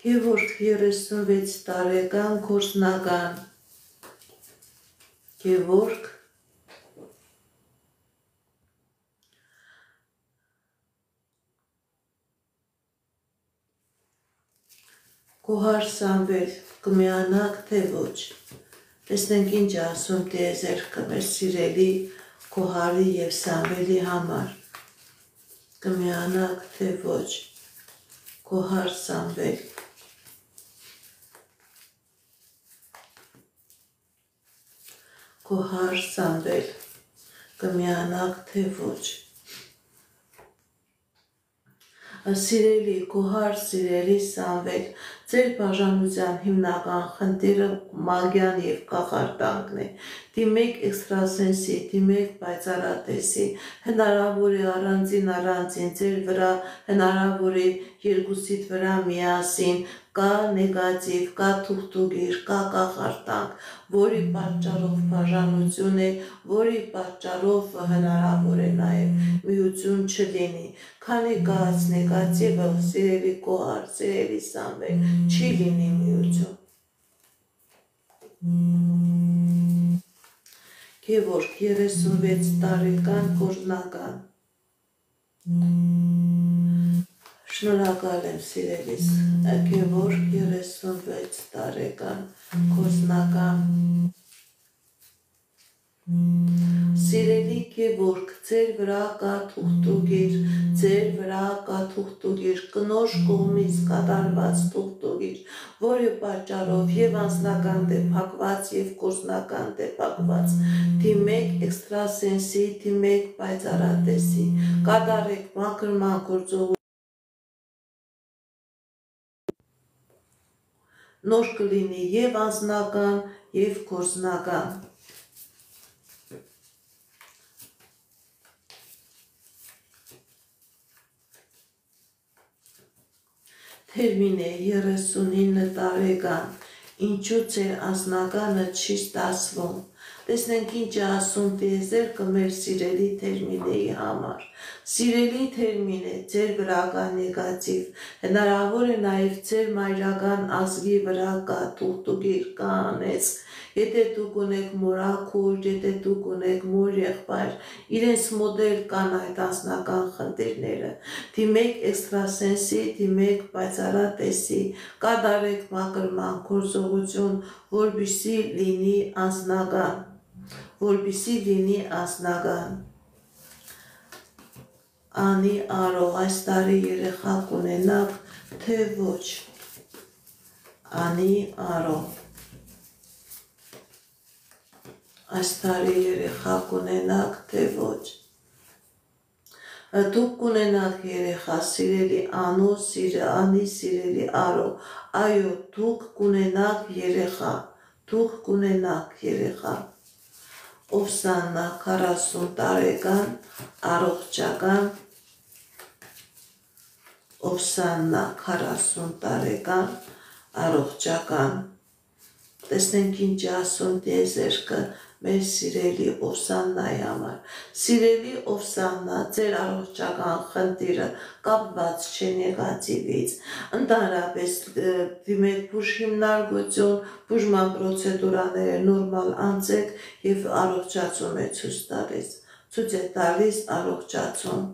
Գևորգ 36 տարեկան, գործնական։ Գևորգ Կոհար Սամվել, կմիանաք թե ոչ։ Տեսնենք ինչ ասում տիեզերքը մեր սիրելի Կոհարի եւ Սամվելի համար։ Կմիանաք թե ոչ։ Կոհար Սամվել։ Կոհար Սամվել, կմիանաք թե ոչ։ Սիրելի Կոհար, սիրելի Սամվել, ձեր բաժանության հիմնական խնդիրը մագյան եւ կախարդանքն է։ Դիմեք էքստրասենսի, դիմեք պայծառատեսի, հնարավոր է առանձին ձեր վրա, հնարավոր է երկուսիդ վրա միասին, կա նեգատիվ, կա թուղթուգիր, կա կախարդանք, որի պատճառով բաժանություն է, որի պատճառով հնարավոր է նաև միություն չլինի, քանի կաց նեգատիվը, սիրելի Կոհար, սիրելի Սամվել, չի լինի միություն։ Գևորգ 36 տարեկան, գործնական։ Շնորհակալ եմ սիրելիս, Գևորգ 36 տարեկան, գործնական։ Սիրելի Գևորգ, ձեր վրա կա թուղթուգիր, ձեր վրա կա թուղթուգիր, կնոջ կողմից կատարված թուղթուգիր, որի պատճառով եւ անձնական դե փակված եւ գործնական դե փակված։ Դիմեք էքստրասենսի, դիմեք պայծառատեսի, կատարեք մաքրման գործողություն։ Նոր կլինի եւ անձնական եւ գործնական։ Թերմին է 39 տարեկան, ինչու ձեր անձնականը չի ստացվում։ Տեսնենք ինչ է ասում տիեզերքը մեր սիրելի թերմինեի համար։ Սիրելի թերմին է, ձեր վրական նեգատիվ, հնարավոր է նաև ձեր մայրական ազգի վրա կա թուղթուգիր կանես, եթե դուք ունեք մորաքուր, եթե դուք ունեք մոր եղբայր, իրենց մոդել կան այդ անձնական խնդիրները, դիմեք էքստրասենսի, դիմեք պայծառատեսի, կատարեք մաքրման գործողություն, որպեսզի լինի անձնական, Անի Արո, այս տարի երեխա կունենաք, թե ոչ։ Անի Արո, այս տարի երեխա կունենաք, թե ոչ։ Դուք կունենաք երեխա, սիրելի Անու, Անի, սիրելի Արո, այո, դուք կունենաք երեխա, Օվսաննա, 40 տարեկան, առողջական, Օվսաննա, 40 տարեկան, առողջական, տեսնենք ինչ ասում տիեզերքը մեր սիրելի Օվսաննայի համար։ Սիրելի Օվսաննա, ձեր առողջական խնդիրը կապված չէ նեգատիվից, ընդհանրապես դիմեք բուժ հիմնարկություն, բուժման պրոցեդուրաները նորմալ անցեք և առողջացում է ցույց է տալիս առողջացում։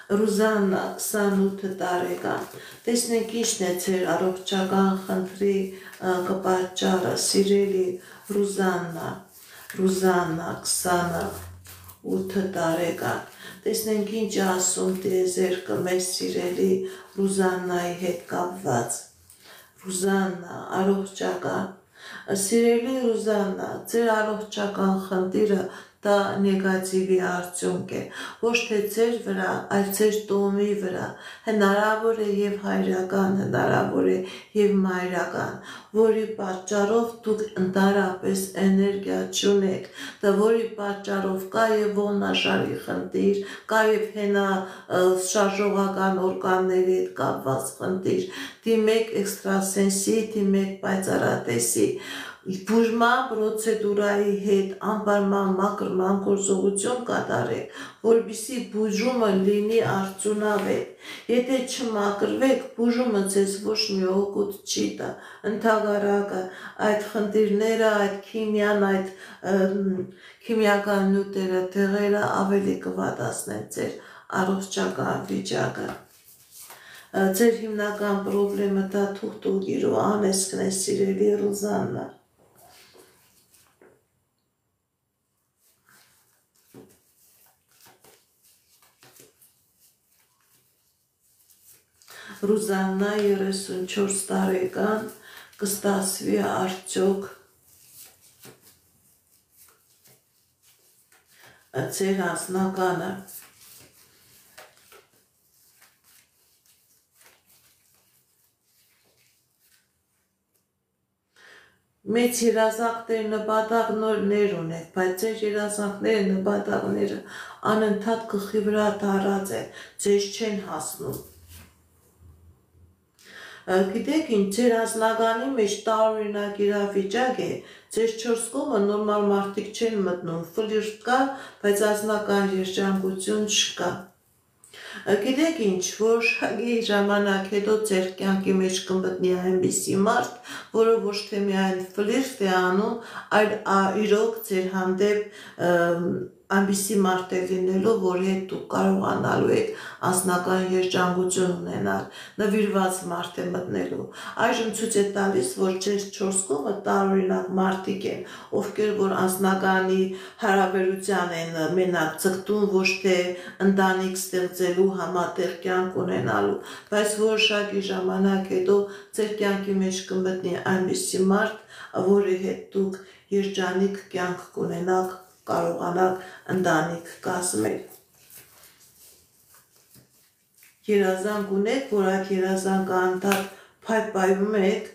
Ռուզաննա, 28 տարեկան, տեսնենք ինչն է ձեր առողջական խնդրի կպատճառը, սիրելի Ռուզաննա, 28 տարեկան, տեսնենք ինչ ասում տիեզերքը մեր սիրելի Ռուզաննայի հետ կապված, Ռուզաննա, առողջական, սիրելի Ռուզաննա, ձեր առողջական խնդիրը դա նեգատիվի արդյունք է, ոչ թե ձեր վրա, այլ ձեր տոմի վրա, հնարավոր է և հայրական, հնարավոր է և մայրական, որի պատճառով դուք ընդհանրապես էներգիա չունեք, դա որի պատճառով կա և ողնաշարի խնդիր, կա և շարժողական օրգանների հետ կապված խնդիր, դիմեք էքստրասենսի, դիմեք պայծառատեսի, բուժման պրոցեդուրայի հետ անպայման մաքրման գործողություն կատարեք, որպեսզի բուժումը լինի արդյունավետ։ Եթե չմաքրվեք, բուժումը ձեզ ոչ մի օգուտ չի տա, ընդհակառակը այդ խնդիրները, այդ քիմիան, այդ քիմիական նյութերը, դեղերը ավելի կվատացնեն ձեր առողջական վիճակը։ Ձեր հիմնական պրոբլեմը դա թուղթուգիր ու անեծքն է, սիրելի Ռուզաննա։ Ռուզաննա, 34 տարեկան, կստացվի արդյոք ձեր անձնականը։ Մեծ երազանքներ, նպատակներ ունեք, բայց ձեր երազանքները, նպատակները անընդհատ գլխի վրա դարած են, ձեզ չեն հասնում։ Գիտեք ինչ, ձեր անձնականի մեջ տարօրինակ իրավիճակ է, ձեր 4 կողմը նորմալ մարդիկ չեն մտնում, ֆլիրտ կա, բայց անձնական երջանկություն չկա։ Գիտեք ինչ, որոշակի ժամանակ հետո ձեր կյանքի մեջ կմտնի այնպիսի մարդ, որը ոչ թե միայն ֆլիրտ է անում, այլ իրոք ձեր հանդեպ այնպիսի մարդ է լինելու, որի հետ դուք կարողանալու եք անձնական երջանկություն ունենալ, նվիրված մարդ է մտնելու։ Այժմ ցույց է տալիս, որ ձեր 4 կողմը տարօրինակ մարդիկ են, ովքեր որ անձնականի հարաբերության են մենակ ձգտում, ոչ թե ընտանիք ստեղծելու, համատեղ կյանք ունենալու, բայց որոշակի ժամանակ հետո ձեր կյանքի մեջ կմտնի այնպիսի մարդ, որի հետ դուք երջանիկ կյանք կունենաք, կարողանաք ընտանիք կազմել։ Երազանք ունեք, որ այդ երազանքը անդադար փայփայում եք,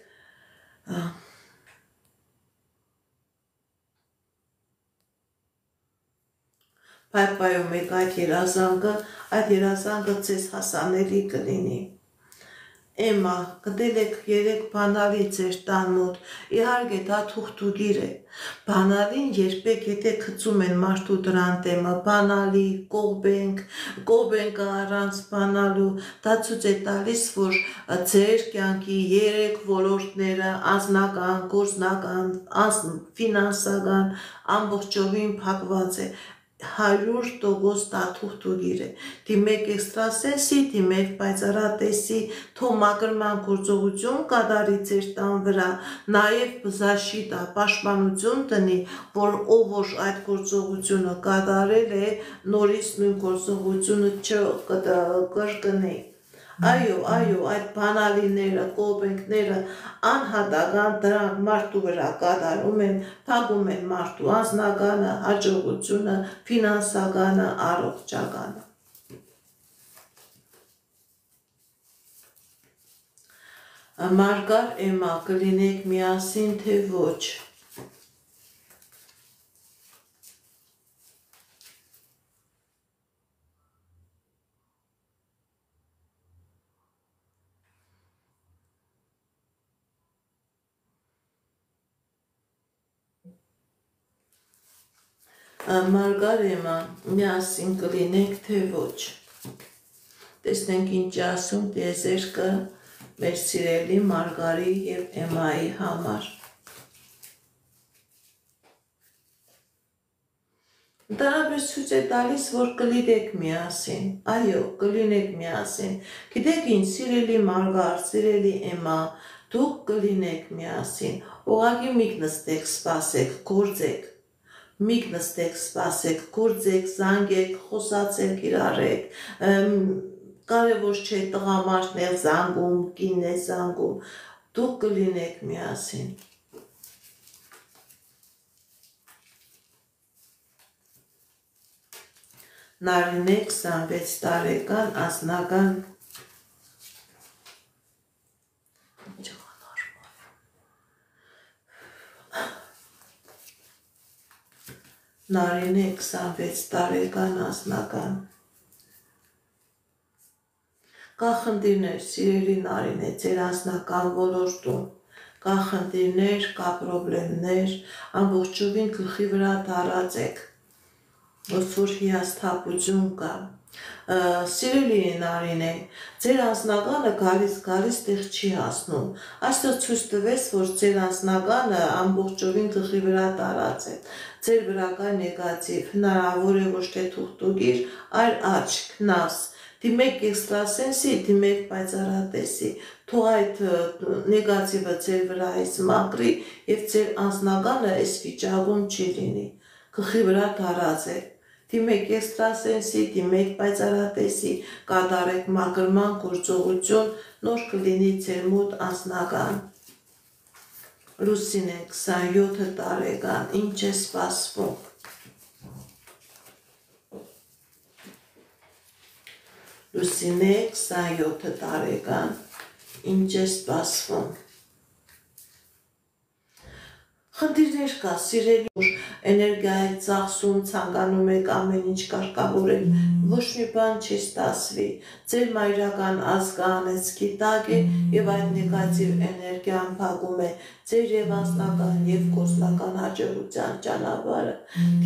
հայպայում եք այդ երազանքը ձեզ հասանելի կլինի։ Էմա, գտել եք 3 բանալի ձեր տան մոտ, իհարկե դա թուղթուգիր է, բանալին երբեք եթե գծում են մարդու դրան դեմը, բանալի, կողբենք առանց բանալու, դա ցույց է տալիս, որ ձեր կյանքի 3 ոլորտները, անձնական, գործնական, ֆինանսական, ամբողջովին փակված է, 100% դա թուղթուգիր է, դիմեք էքստրասենսի, դիմեք պայծառատեսի, թող մաքրման գործողություն կատարի ձեր տան վրա, նաև բզաշի դա պաշտպանություն տնի, որ ով որ այդ գործողությունը կատարել է, նորից նույն գործողությունը չկրկնի։ Այո, այդ բանալիները, կողբենքները անհատական դրանք մարդու վրա կատարում են, փակում են մարդու անձնականը, հաջողությունը, ֆինանսականը, առողջականը։ Մարգար Էմա, կլինեք միասին, թե ոչ։ Մարգար Էմա, միասին կլինեք, թե ոչ։ Տեսնենք ինչ ասում տիեզերքը մեր սիրելի Մարգարի և Էմայի համար։ Դրանպես ցույց է տալիս, որ կլինեք միասին, այո, կլինեք միասին, գիտեք ինչ, սիրելի Մարգար, սիրելի Էմա, դուք կլինեք միասին, ուղղակի միք նստեք, սպասեք, գործեք, միք նստեք, սպասեք, գործեք, զանգեք, խոսացեք իրար հետ, կարևոր չէ տղամարդն է զանգում, կինն է զանգում, դուք կլինեք միասին։ Նարինե 26 տարեկան անձնական Նարինե 26 տարեկան անձնական Կա խնդիրներ, սիրելի Նարինե, ձեր անձնական ոլորտում, կա խնդիրներ, կա պրոբլեմներ, ամբողջովին գլխի վրա դարած եք, որ հիասթափություն կա։ Սիրելի Նարինե, ձեր անձնականը գալիս տեղ չի հասնում, այստեղ ցույց տվեց, որ ձեր անձնականը ամբողջովին գլխի վրա տարած է, ձեր վրա կա նեգատիվ, հնարավոր է ոչ թե թուղթուգիր, այլ աչք, նավս, դիմեք էքստրասենսի, դիմեք պայծառատեսի, թող այդ նեգատիվը ձեր վրայից մաքրի և ձեր անձնականը այս վիճակում չի լինի, գլխի վրա տարած է, դիմեք էքստրասենսի, դիմեք պայծառատեսի, կատարեք մաքրման գործողություն, նոր կլինի ձեր մոտ անձնական։ Լուսինե 27 տարեկան, ինչ է սպասվում։ Լուսինե 27 տարեկան, ինչ է սպասվում։ Խնդիրներ կա, սիրելի էներգիայի ծախսում, ցանկանում եք ամեն ինչ կարգավորել, ոչ մի բան չի ստացվի, ձեր մայրական ազգը անեծքի տակ է և այդ նեգատիվ էներգիան փակում է ձեր և անձնական և գործնական հաջողության ճանապարհը,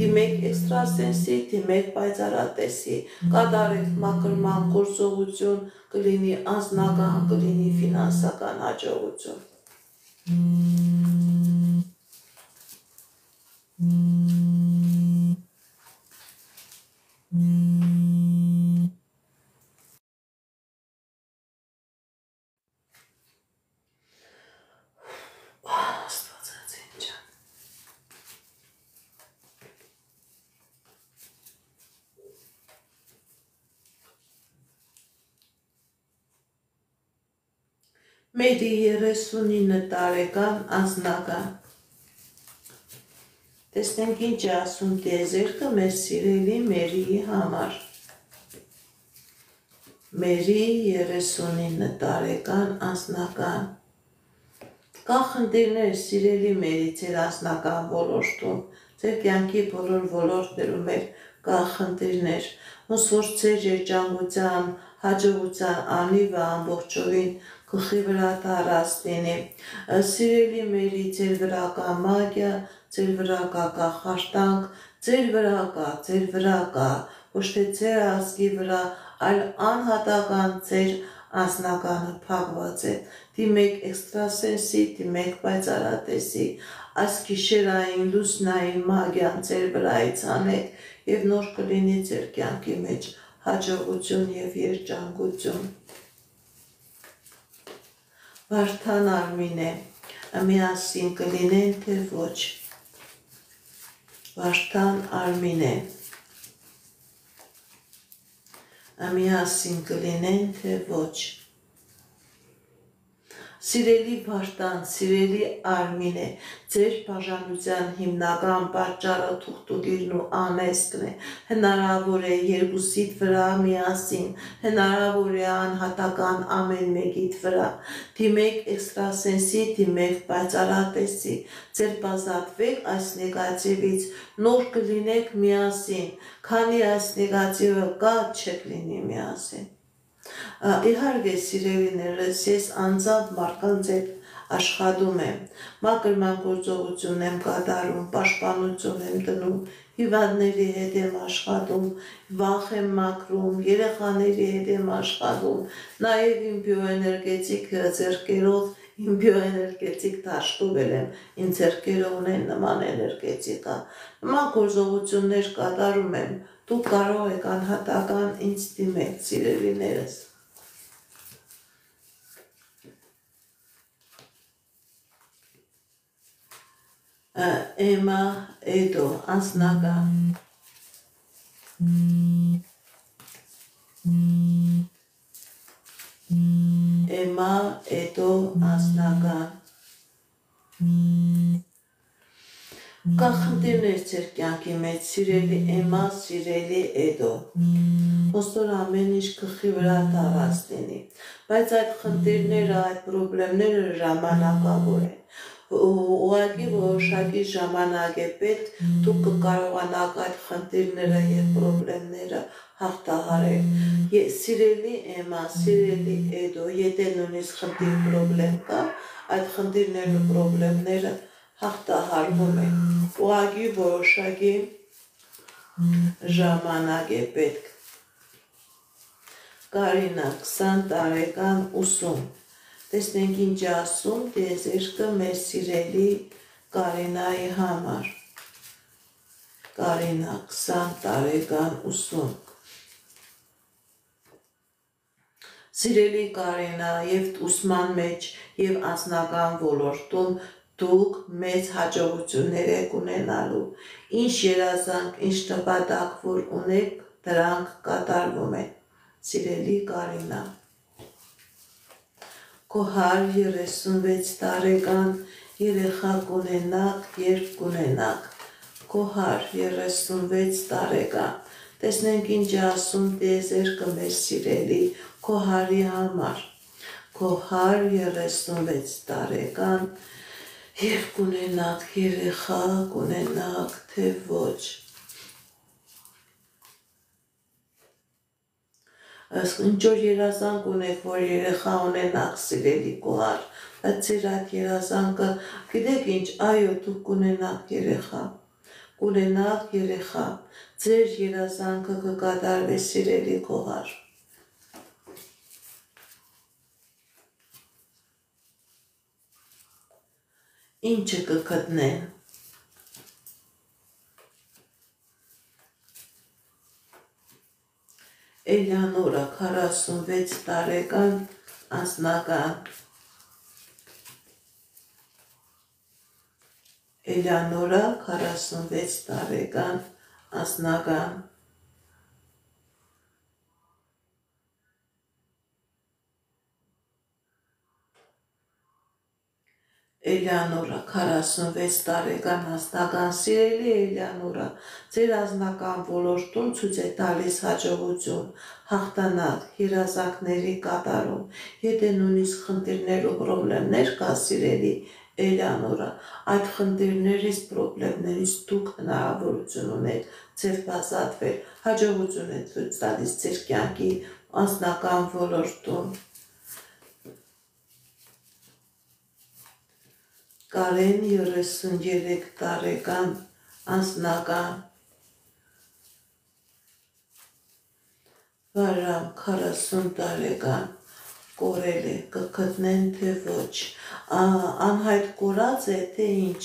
դիմեք էքստրասենսի, դիմեք պայծառատեսի, կատարեք մաքրման գործողություն, կլինի անձնական, կլինի ֆինանսական հաջողություն։ Մերի 39 տարեկան անձնական Տեսնենք ինչ է ասում տիեզերքը մեր սիրելի Մերիի համար։ Մերի 39 տարեկան անձնական Կա խնդիրներ, սիրելի Մերի, ձեր անձնական ոլորտում, ձեր կյանքի բոլոր ոլորտներում կա խնդիրներ, ոնց որ ձեր երջանկության, հաջողության անիվը ամբողջովին գլխի վրա դարած լինի։ Սիրելի մերի, ձեր վրա կա մագիա, ձեր վրա կա կախարդանք, ձեր վրա կա, ոչ թե ձեր ազգի վրա, այլ անհատական ձեր անձնականը փակված է։ Դիմեք էքստրասենսի, դիմեք պայծառատեսի, այս գիշերային լուսնային մագիան ձեր վրայից անեք եւ նոր կլինի ձեր կյանքի մեջ հաջողություն եւ երջանկություն։ Վարդան Արմինե, միասին կլինեն թե ոչ։ Վարդան Արմինե, միասին կլինեն թե ոչ։ Սիրելի Վարդան, սիրելի Արմինե, ձեր բաժանության հիմնական պատճառը թուղթուգիրն ու անեստն է։ Հնարավոր է երկուսիդ վրա միասին, հնարավոր է անհատական ամեն մեկիդ վրա։ Դիմեք էքստրասենսի, դիմեք պայծառատեսի, ձեր բազատվեք այս նեգատիվից, նոր կլինեք միասին, քանի այս նեգատիվը կա, չեք լինի միասին։ Իհարկե սիրելիներս, ես անձամբ մարդկանց հետ աշխատում եմ, մաքրման գործողություն եմ կատարում, պաշտպանություն եմ դնում, հիվանդների հետ եմ աշխատում, վախ եմ մաքրում, երեխաների հետ եմ աշխատում, նաև իմ բիոէներգետիկ ձեռքերով, իմ բիոէներգետիկ դաշտով եմ, իմ ձեռքերը ունեն նման էներգետիկա, նման գործողություններ կատարում եմ, դուք կարող եք անհատական ինձ դիմել, սիրելիներս։ Էմա Էդո, անձնական։ Էմա Էդո, անձնական։ Կա խնդիրներ ձեր կյանքի մեջ, սիրելի Էմա, սիրելի Էդո։ Ոսոր ամեն ինչ գլխի վրա դարած լինի, բայց այդ խնդիրները, այդ պրոբլեմները ժամանակավոր են։ Ուղղակի որոշակի ժամանակ է պետք, դուք կկարողանաք այդ խնդիրները եւ պրոբլեմները հաղթահարել։ Սիրելի Էմա, սիրելի Էդո, եթե նույնիսկ խնդիր պրոբլեմ կա, այդ խնդիրներն ու պրոբլեմները հաղթահարվում են։ Ուղղակի որոշակի ժամանակ է պետք։ Կարինա, 20 տարեկան ուսում։ Տեսնենք ինչ ասում տիեզերքը մեր սիրելի Կարինայի համար։ Կարինա, 20 տարեկան ուսում։ Սիրելի Կարինա, եւ ուսման մեջ եւ անձնական ոլորտում դուք մեծ հաջողություններ եք ունենալու։ Ինչ երազանք, ինչ նպատակ որ ունեք, դրանք կատարվում են։ Սիրելի Կարինա, Կոհար 36 տարեկան երեխա կունենաք, երբ կունենաք։ Կոհար 36 տարեկան։ Տեսնենք ինչ ասում տիեզերքը մեր սիրելի Կոհարի համար։ Կոհար 36 տարեկան երբ կունենաք երեխա, կունենաք թե ոչ։ Ինչ որ երազանք ունեք, որ երեխա ունենաք, սիրելի Կոհար, բայց ձեր այդ երազանքը, գիտեք ինչ, այո, դուք կունենաք երեխա, ձեր երազանքը կկատարվի, սիրելի Կոհար։ Ինչը կգտնեն։ Էլեանորա 46 տարեկան անձնական։ Էլեանորա 46 տարեկան անձնական։ Էլեանորա 46 տարեկան անձնական, սիրելի Էլեանորա, ձեր անձնական ոլորտում ցույց է տալիս հաջողություն, հաղթանակ, երազանքների կատարում, եթե նույնիսկ խնդիրներ ու պրոբլեմներ կա, սիրելի Էլեանորա, այդ խնդիրներից, պրոբլեմներից դուք հնարավորություն ունեք ձեր ազատվել, հաջողություն եք ցույց տալիս ձեր կյանքի անձնական ոլորտում։ Կարեն 33 տարեկան անձնական, Վարամ 40 տարեկան կորել է, կգտնեն թե ոչ, անհայտ կորած է թե ինչ,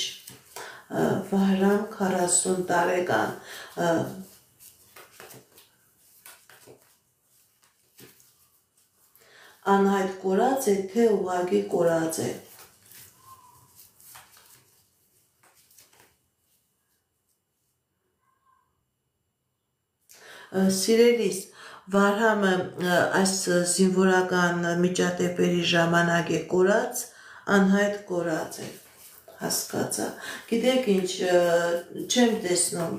Վարամ 40 տարեկան, անհայտ կորած է թե ուղղակի կորած է։ Սիրելիս, Վարհամը այս զինվորական միջադեպերի ժամանակ է կորած, անհայտ կորած է, հասկացա։ Գիտեք ինչ, չեմ տեսնում,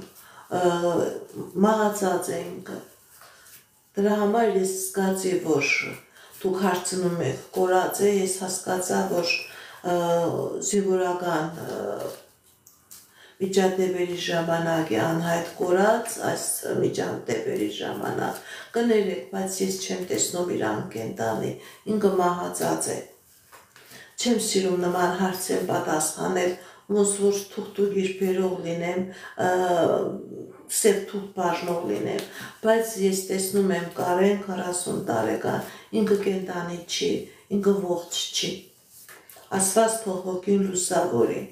մահացած է ինքը։ Դրա համար ես զգացի, որ դուք հարցնում եք կորած է, ես հասկացա, որ զինվորական միջադեպերի ժամանակ է անհայտ կորած, այս միջադեպերի ժամանակ կներեք, բայց ես չեմ տեսնում իր անկենդանի, ինքը մահացած է։ Չեմ սիրում նման հարցեր պատասխանել, ոնց որ թուղթուգիր բերող լինեմ, սև թուղթ բաժնող լինեմ, բայց ես տեսնում եմ Կարեն 40 տարեկան, ինքը կենդանի չի, ինքը ողջ չի։ Աստված թող հոգին լուսավորի։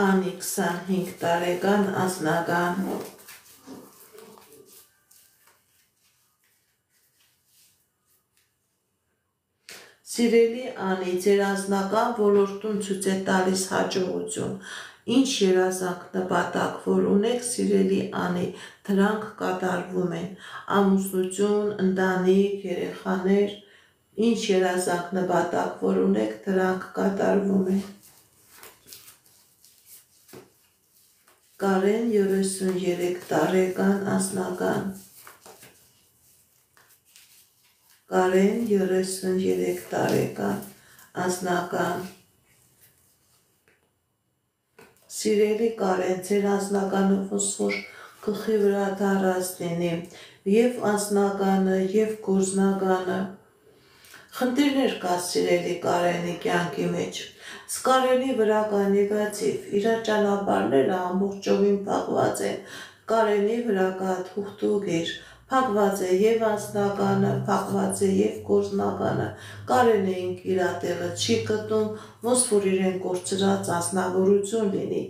Անի 25 տարեկան անձնական, Սիրելի Անի, ձեր անձնական ոլորտում ցույց է տալիս հաջողություն, ինչ երազանք նպատակ, որ ունեք, սիրելի Անի, դրանք կատարվում են, ամուսնություն, ընտանիք, երեխաներ, ինչ երազանք նպատակ, որ ունեք, դրանք կատարվում են։ Կարեն 33 տարեկան անձնական, Կարեն 33 տարեկան անձնական, Սիրելի Կարեն, ձեր անձնականը ոնց որ գլխի վրա դարած լինի, եւ անձնականը, եւ գործնականը, խնդիրներ կա սիրելի Կարենի կյանքի մեջ, Կարենի վրա կա նեգատիվ, իր ճանապարհները ամբողջովին փակված են, Կարենի վրա կա թուղթուգիր, փակված է եւ անձնականը, փակված է եւ գործնականը, Կարենը ինք իր տեղը չի գտնում, ոնց որ իրեն կորցրած անձնավորություն լինի,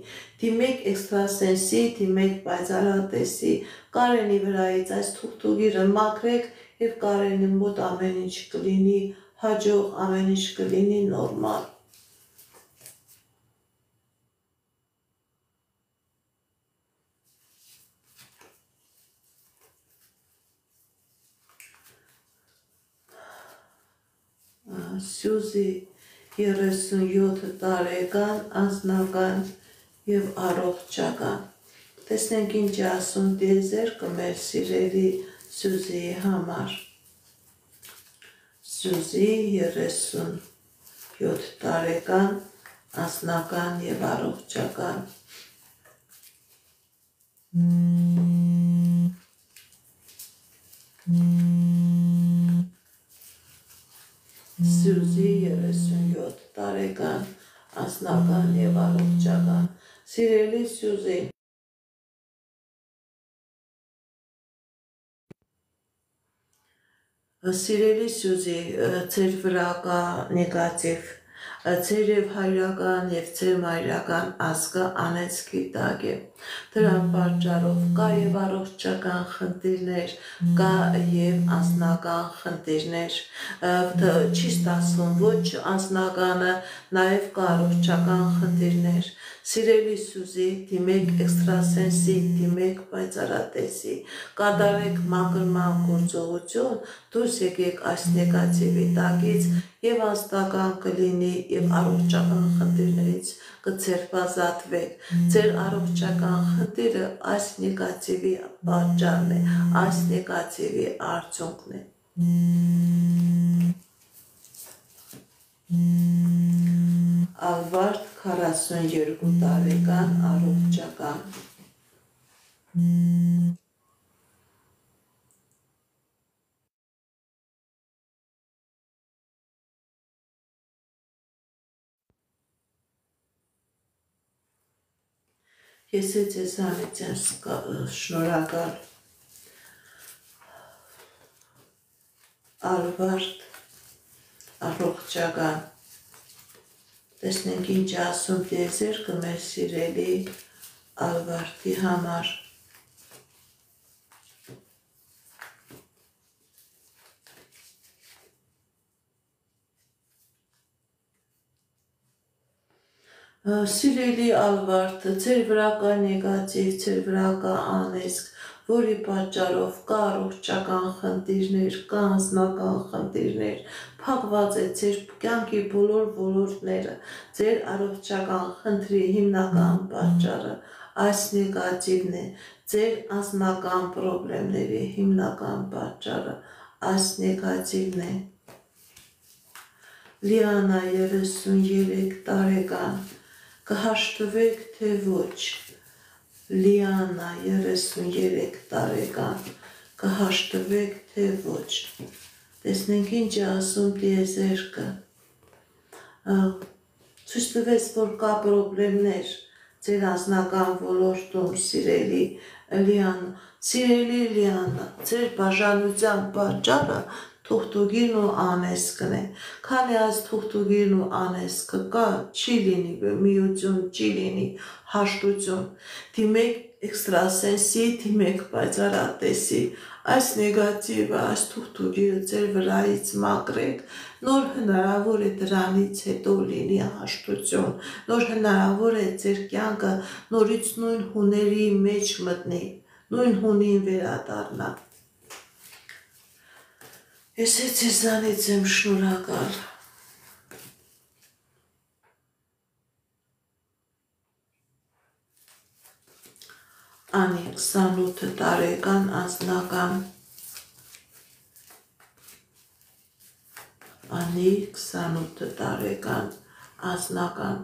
դիմեք էքստրասենսի, դիմեք պայծառատեսի, Կարենի վրայից այս թուղթուգիրը մաքրեք եւ Կարենի մոտ ամեն ինչ կլինի հաջող, ամեն ինչ կլինի նորմալ։ Սյուզի 37 տարեկան անձնական եւ առողջական։ Տեսնենք ինչ է ասում դիեզերքը մեր սիրելի Սյուզիի համար։ Սյուզի 37 տարեկան անձնական եւ առողջական։ Սյուզի 37 տարեկան անձնական եւ առողջական։ Սիրելի Սյուզի, Սիրելի Սյուզի, ձեր վրա կա նեգատիվ, Ձեր եւ հայրական եւ ձեր մայրական ազգը անեծքի տակ է։ Դրան պատճառով կա եւ առողջական խնդիրներ, կա եւ անձնական խնդիրներ, չի ստացվում ոչ անձնականը, նաեւ կա առողջական խնդիրներ։ Սիրելի Սուզի, դիմեք էքստրասենսի, դիմեք պայծառատեսի, կատարեք մաքրման գործողություն, դուրս եկեք այս նեգատիվի տակից եւ անձնական կլինի եւ առողջական խնդիրներից կցերբազատվեք։ Ձեր առողջական խնդիրը այս նեգատիվի պատճառն է, այս նեգատիվի արդյունքն է։ Ալվարդ 42 տարեկան առողջական Ես ձեզանից եմ շնորհակալ Ալվարդ առողջական տեսնենք ինչ ասում դեզերքը մեր սիրելի Ալվարդի համար Սիրելի Ալվարդը, ձեր վրա կա նեգատիվ, ձեր վրա կա անեծք, որի պատճառով կա առողջական խնդիրներ, կա անձնական խնդիրներ, փակված է ձեր կյանքի բոլոր ոլորտները, ձեր առողջական խնդրի հիմնական պատճառը այս նեգատիվն է, ձեր անձնական պրոբլեմների հիմնական պատճառը այս նեգատիվն է։ Լիանա 33 տարեկան կհաշտվեք թե ոչ, Լիանա 33 տարեկան կհաշտվեք թե ոչ, տեսնենք ինչ է ասում տիեզերքը, ցույց տվեց, որ կա պրոբլեմներ ձեր անձնական ոլորտում, սիրելի Լիանա, ձեր բաժանության պատճառը թուղթուգիրն ու անեծքն է, քանի այս թուղթուգիրն ու անեծքը կա, չի լինի միություն, չի լինի հաշտություն, դիմեք էքստրասենսի, դիմեք պայծառատեսի, այս նեգատիվը, այս թուղթուգիրը ձեր վրայից մաքրեք, նոր հնարավոր է դրանից հետո լինի հաշտություն, նոր հնարավոր է ձեր կյանքը նորից նույն հուների մեջ մտնի, նույն հունին վերադառնա։ Ես ձեզանից եմ շնորհակալ։ Անի 28 տարեկան անձնական Անի 28 տարեկան անձնական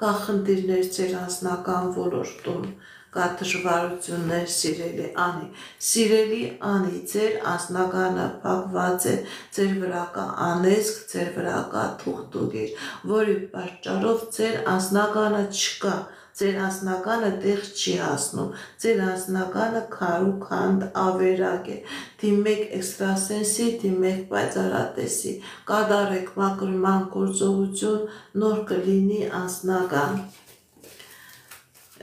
կա խնդիրներ ձեր անձնական ոլորտում, կա դժվարություններ, սիրելի Անի, սիրելի Անի, ձեր անձնականը փակված է, ձեր վրա կա անեծք, ձեր վրա կա թուղթուգիր, որի պատճառով ձեր անձնականը չկա, ձեր անձնականը տեղ չի հասնում, ձեր անձնականը քարուքանդ ավերակ է, դիմեք էքստրասենսի, դիմեք պայծառատեսի, կատարեք մաքրման գործողություն, նոր կլինի անձնական։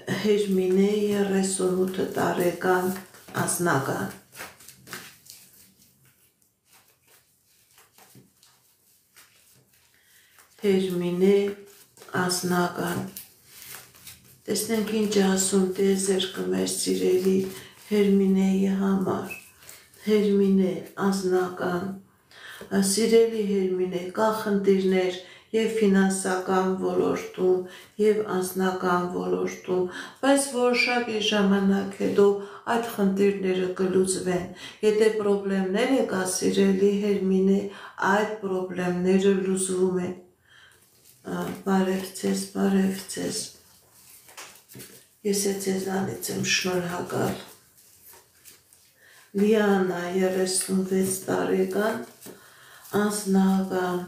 Հերմինե 38 տարեկան անձնական Հերմինե անձնական տեսնենք ինչ ասում տիեզերքը մեր սիրելի Հերմինեի համար, Հերմինե անձնական, սիրելի Հերմինե, կա խնդիրներ եւ ֆինանսական ոլորտում եւ անձնական ոլորտում, բայց որոշակի ժամանակ հետո այդ խնդիրները կլուծվեն։ Եթե պրոբլեմներ կա, սիրելի Հերմինե, այդ պրոբլեմները լուծվում են։ Բարև ձեզ։ Ես ձեզանից եմ շնորհակալ։ Լիանա 36 տարեկան անձնական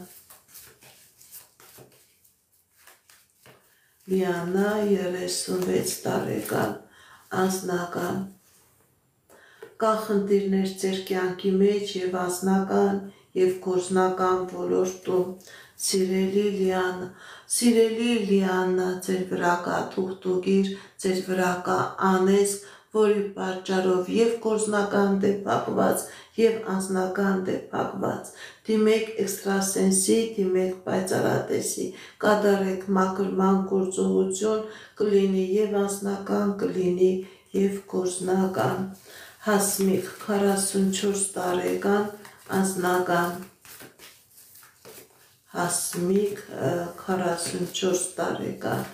Լիանա 36 տարեկան անձնական կա խնդիրներ ձեր կյանքի մեջ եւ անձնական եւ գործնական ոլորտում Սիրելի Լիաննա, ձեր վրա կա թուղթուգիր, ձեր վրա կա անեծք, որի պատճառով եւ գործնական դեպակված եւ անձնական դեպակված, դիմեք էքստրասենսի, դիմեք պայծառատեսի, կատարեք մաքրման գործողություն, կլինի եւ անձնական, կլինի եւ գործնական։ Հասմիկ 44 տարեկան, անձնական։ Հասմիկ 44 տարեկան,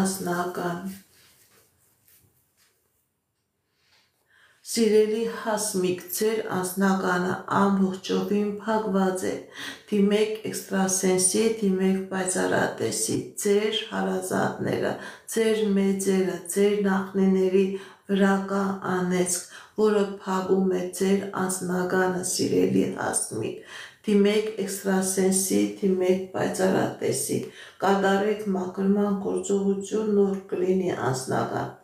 անձնական։ Սիրելի Հասմիկ, ձեր անձնականը ամբողջովին փակված է, դիմեք էքստրասենսի, դիմեք պայծառատեսի, ձեր հարազատները, ձեր մեծերը, ձեր նախնիների վրա կա անեծք, որը փակում է ձեր անձնականը, սիրելի Հասմիկ, դիմեք էքստրասենսի, դիմեք պայծառատեսի, կատարեք մաքրման գործողություն, նոր կլինի անձնական,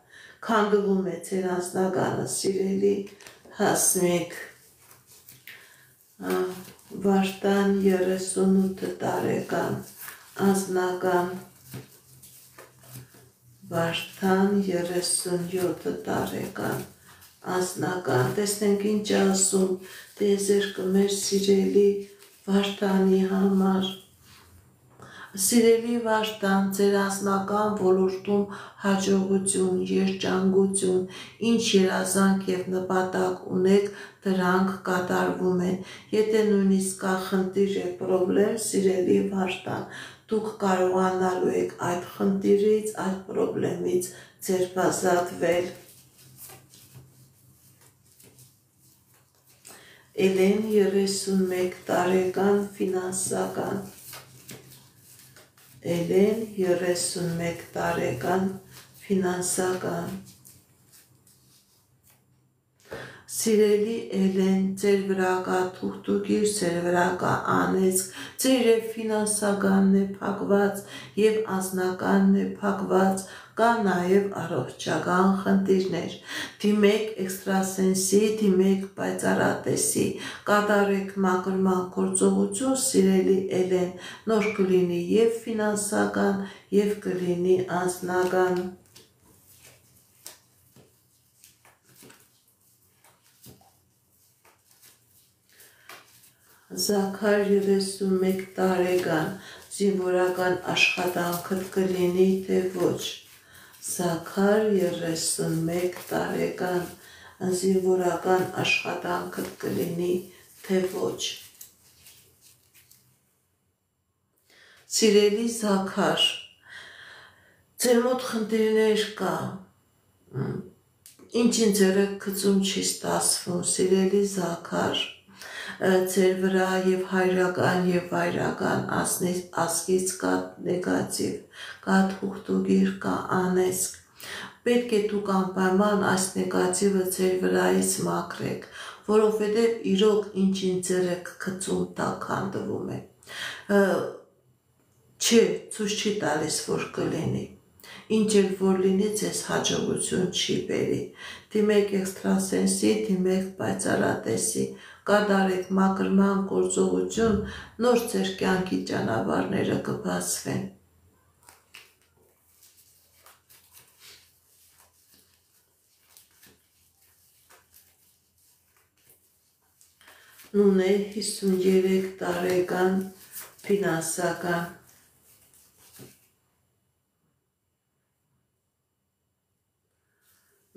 քանդվում է ձեր անձնականը, սիրելի Հասմիկ։ Վարդան 38 տարեկան, անձնական։ Վարդան 37 տարեկան, անձնական։ Տեսնենք ինչ ասում տիեզերքը մեր սիրելի Վարդանի համար։ Սիրելի Վարդան, ձեր անձնական ոլորտում հաջողություն, երջանկություն, ինչ երազանք եւ նպատակ ունեք, դրանք կատարվում են։ Եթե նույնիսկ կա խնդիր եւ պրոբլեմ, սիրելի Վարդան, դուք կարողանալու եք այդ խնդիրից, այդ պրոբլեմից ձերբազատվել։ Էլեն 31 տարեկան, ֆինանսական։ Էլեն 31 տարեկան, ֆինանսական։ Սիրելի Էլեն, ձեր վրա կա թուղթուգիր, ձեր վրա կա անեծք, ձեր եւ ֆինանսականն է փակված եւ անձնականն է փակված, կա նաեւ առողջական խնդիրներ։ Դիմեք էքստրասենսի, դիմեք պայծառատեսի, կատարեք մաքրման գործողություն, սիրելի Էլեն, նոր կլինի եւ ֆինանսական եւ կլինի անձնական։ Զաքար 31 տարեկան, զինվորական աշխատանքդ կլինի, թե ոչ։ Զաքար 31 տարեկան, զինվորական աշխատանքդ կլինի, թե ոչ։ Սիրելի Զաքար, ձեր մոտ խնդիրներ կա, ինչին ձերը գծում չի ստացվում, սիրելի Զաքար, ձեր վրա եւ հայրական եւ վայրական ազգից կա նեգատիվ, կա թուղթուգիր, կա անեծք։ Պետք է դուք անպայման այս նեգատիվը ձեր վրայից մաքրեք, որովհետեւ իրոք ինչին ձեր եք գծում, դա քանդվում է։ Չէ, ցույց չի տալիս, որ կլինի։ Ինչ էլ որ լինի, ձեզ հաջողություն չի բերի։ Դիմեք էքստրասենսի, դիմեք պայծառատեսի, կատարեք մաքրման գործողություն, նոր ձեր կյանքի ճանապարհները կբացվեն։ Նունե 53 տարեկան, ֆինանսական։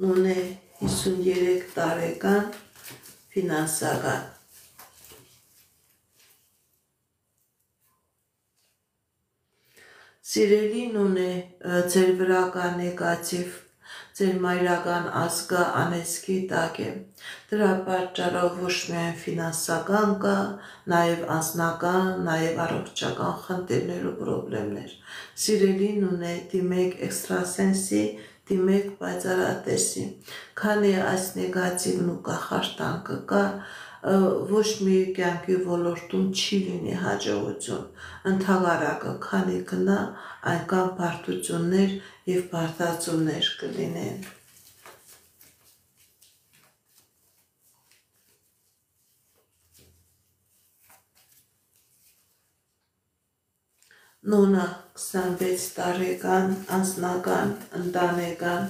Նունե 53 տարեկան, ֆինանսական։ Սիրելի Նունե, ձեր վրա կա նեգատիվ, ձեր մայրական ազգը անեծքի տակ է։ Դրա պատճառով ոչ միայն ֆինանսական կա, նաև անձնական, նաև առողջական խնդիրներ ու պրոբլեմներ։ Սիրելի Նունե, դիմեք էքստրասենսի, դիմեք պայծառատեսի, քանի այս նեգատիվն ու կախարդանքը կա, ոչ մի կյանքի ոլորտում չի լինի հաջողություն, ընդհանրակը քանի գնա, այնքան բարդություններ եւ բարդացումներ կլինեն։ Նոնա 26 տարեկան, անձնական, ընտանեկան,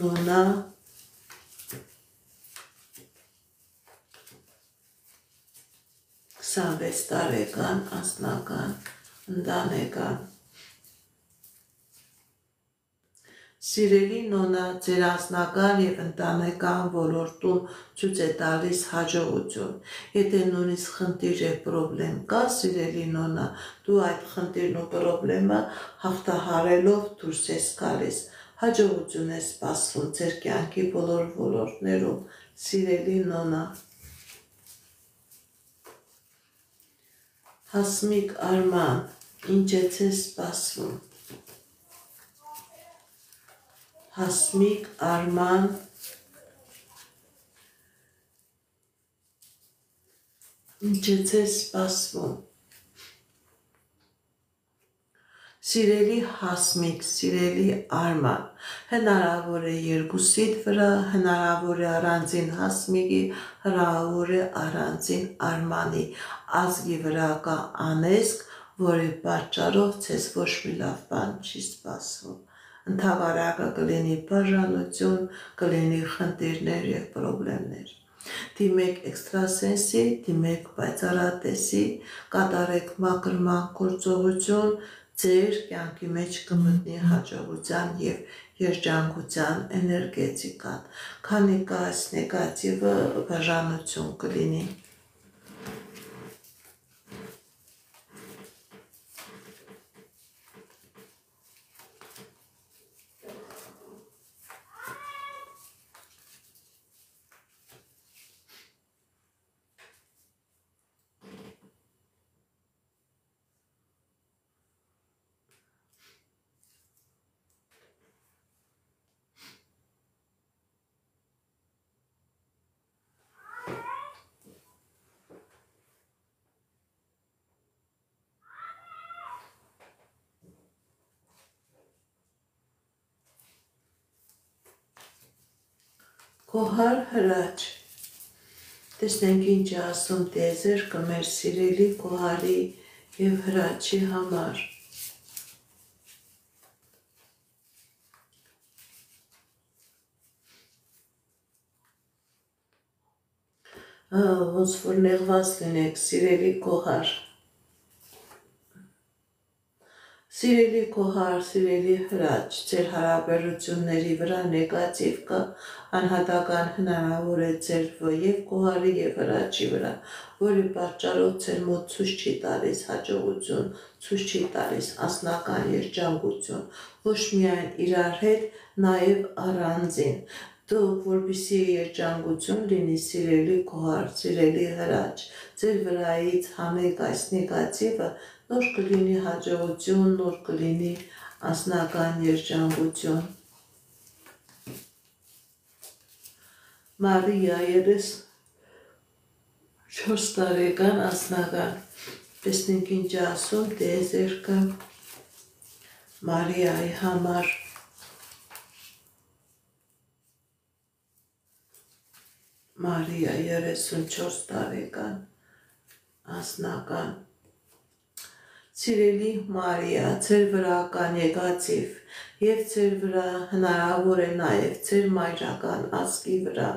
Նոնա 26 տարեկան, անձնական, ընտանեկան Սիրելի Նոնա, ձեր անձնական և ընտանեկան ոլորտում ցույց է տալիս հաջողություն։ Եթե նույնիսկ խնդիր և պրոբլեմ կա, սիրելի Նոնա, դու այդ խնդիրն ու պրոբլեմը հաղթահարելով դուրս ես գալիս։ Հաջողություն է սպասվում ձեր կյանքի բոլոր ոլորտներում, սիրելի Նոնա։ Հասմիկ Արման, ինչ է ձեզ սպասվում։ Հասմիկ Արման, ինչ է ձեզ սպասվում։ Սիրելի Հասմիկ, սիրելի Արման, հնարավոր է երկուսիդ վրա, հնարավոր է առանձին Հասմիկի, հնարավոր է առանձին Արմանի ազգի վրա կա անեզք, որի պատճառով ձեզ ոչ մի լավ բան չի սպասվում։ Ընդհանրակը կլինի բաժանություն, կլինի խնդիրներ և պրոբլեմներ։ Դիմեք էքստրասենսի, դիմեք պայծառատեսի, կատարեք մաքրման գործողություն, ձեր կյանքի մեջ կմտնի հաջողության և երջանկության էներգետիկան, քանի կա այս նեգատիվը բաժանություն կլինի։ Կոհար հրաչ, տեսնենք ինչ է ասում տիեզերքը մեր սիրելի Կոհարի և հրաչի համար։ Ոնց որ նեղված լինեք, սիրելի Կոհար։ Սիրելի Կոհար, սիրելի հրաչ, ձեր հարաբերությունների վրա նեգատիվ կա, անհատական հնարավոր է ձեր և Կոհարի և հրաչի վրա, որի պատճառով ձեր մոտ ցույց չի տալիս հաջողություն, ցույց չի տալիս անձնական երջանկություն, ոչ միայն իրար հետ, նաև առանձին։ Դուք, որպեսզի երջանկություն լինի, սիրելի Կոհար, սիրելի հրաչ, ձեր վրայից հանեք այս նեգատիվը, նոր կլինի հաջողություն, նոր կլինի անձնական երջանկություն։ Մարիա 34 տարեկան, անձնական, տեսնենք ինչ է ասում տիեզերքը Մարիայի համար։ Մարիա 34 տարեկան, անձնական, Սիրելի Մարիա, ձեր վրա կա նեգատիվ և ձեր վրա հնարավոր է նաև ձեր մայրական ազգի վրա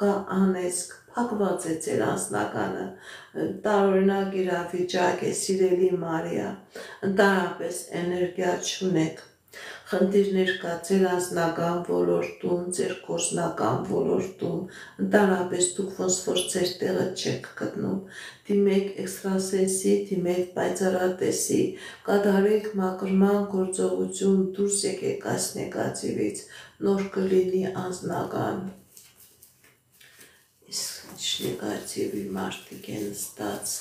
կա անեզք, փակված է ձեր անձնականը, տարօրինակ իրավիճակ է, սիրելի Մարիա, ընդհանրապես էներգիա չունեք, խնդիրներ կա ձեր անձնական ոլորտում, ձեր գործնական ոլորտում, ընդհանրապես դուք ոնց որ ձեր տեղը չեք գտնում, դիմեք էքստրասենսի, դիմեք պայծառատեսի, կատարեք մաքրման գործողություն, դուրս եկեք այս նեգատիվից, նոր կլինի անձնական։ Իսկ ինչ նեգատիվի մարդիկ են ստաց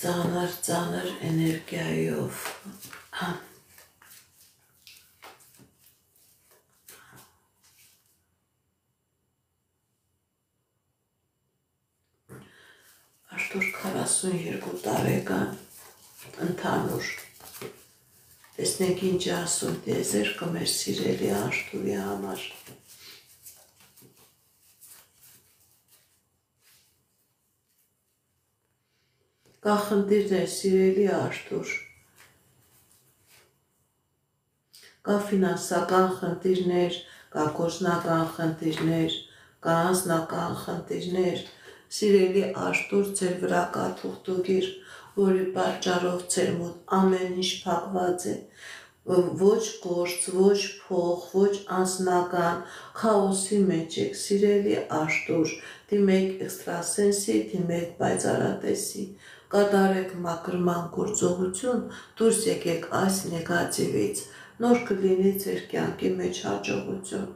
ծանր էներգիայով։ Արտուր 42 տարեկան, ընդհանուր, տեսնենք ինչ է ասում տիեզերքը մեր սիրելի Արտուրի համար։ Կա խնդիրներ, սիրելի Արթուր, կա ֆինանսական խնդիրներ, կա գործնական խնդիրներ, կա անձնական խնդիրներ, սիրելի Արթուր, ձեր վրա կա թուղթուկիր, որի պատճառով ձեր մոտ ամեն ինչ փակված է, ոչ գործ, ոչ փող, ոչ անձնական քաոսի մեջ եք, սիրելի Արթուր, դիմեք էքստրասենսի, դիմեք պայծառատեսի, կատարեք մաքրման գործողություն, դուրս եկեք այս նեգատիվից, նոր կլինի ձեր կյանքի մեջ հաջողություն,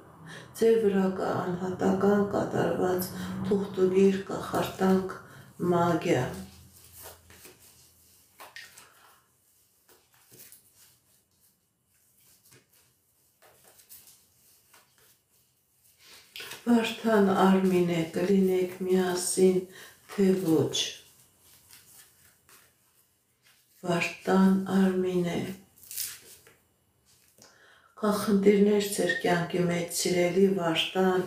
ձեր վրա կա անհատական կատարված թուղթուկիր կախարդանք մագիա։ Վարդան Արմինե, կլինեք միասին, թե ոչ։ Վարդան Արմինե, կա խնդիրներ ձեր կյանքի մեջ, սիրելի Վարդան,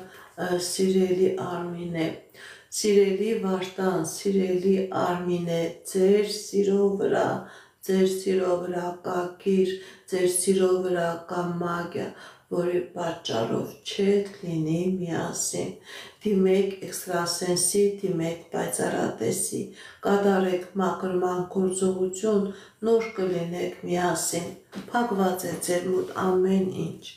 սիրելի Արմինե, սիրելի Վարդան, սիրելի Արմինե, ձեր սիրո վրա կա գիր, ձեր սիրո վրա կա մագիա, որի պատճառով չեք լինի միասին, դիմեք էքստրասենսի, դիմեք պայծառատեսի, կատարեք մաքրման գործողություն, նոր կլինեք միասին, փակված է ձեր մոտ ամեն ինչ։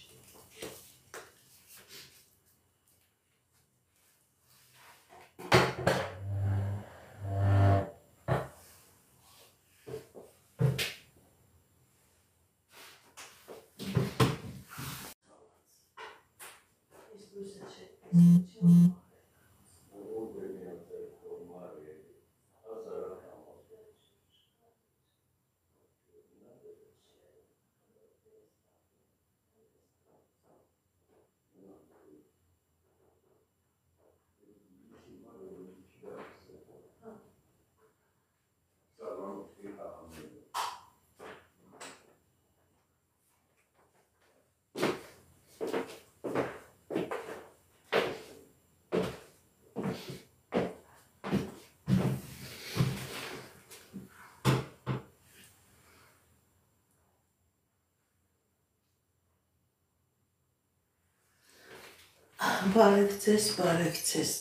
Բարև ձեզ, բարև ձեզ։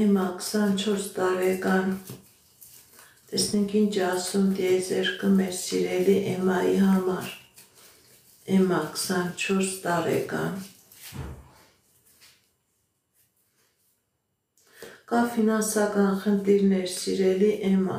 Էմա 24 տարեկան, տեսնենք ինչ ասում դիեզերքը մեր սիրելի Էմայի համար, Էմա 24 տարեկան, կա ֆինանսական խնդիրներ, սիրելի Էմա,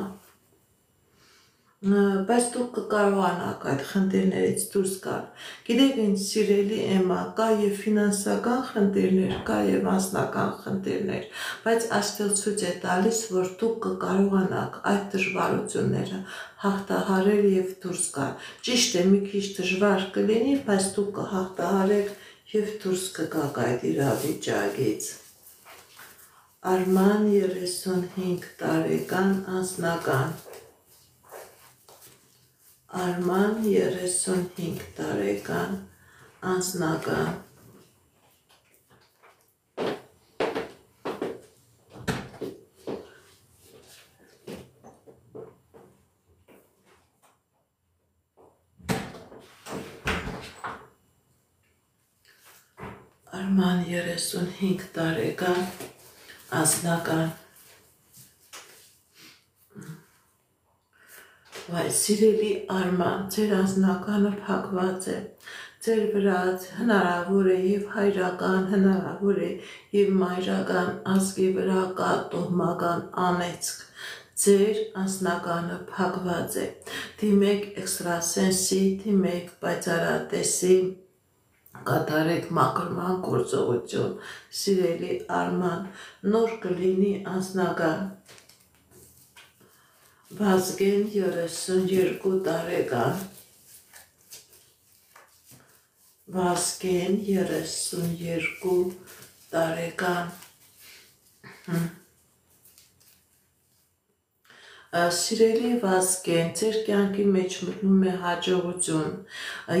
բայց դուք կկարողանաք այդ խնդիրներից դուրս գալ, գիտեք ինչ սիրելի Էմա, կա և ֆինանսական խնդիրներ, կա և անձնական խնդիրներ, բայց Աստված ցույց է տալիս, որ դուք կկարողանաք այդ դժվարությունները հաղթահարել և դուրս գալ, ճիշտ է մի քիչ դժվար կլինի, բայց դուք կհաղթահարեք և դուրս կգաք այդ իրավիճակից։ Արման 35 տարեկան անձնական, Արման 35 տարեկան անձնական, Արման 35 տարեկան անձնական, վայ սիրելի Արման, ձեր անձնականը փակված է, ձեր վրա հնարավոր է և հայրական, հնարավոր է և մայրական ազգի վրա կա տոհմական անեծք, ձեր անձնականը փակված է, դիմեք էքստրասենսի, դիմեք պայծառատեսի, կատարեք մաքրման գործողություն, սիրելի Արման, նոր կլինի անձնական, Վազգեն 32 տարեկան, Վազգեն 32 տարեկան, Սիրելի Վազգեն, ձեր կյանքի մեջ մտնում է հաջողություն,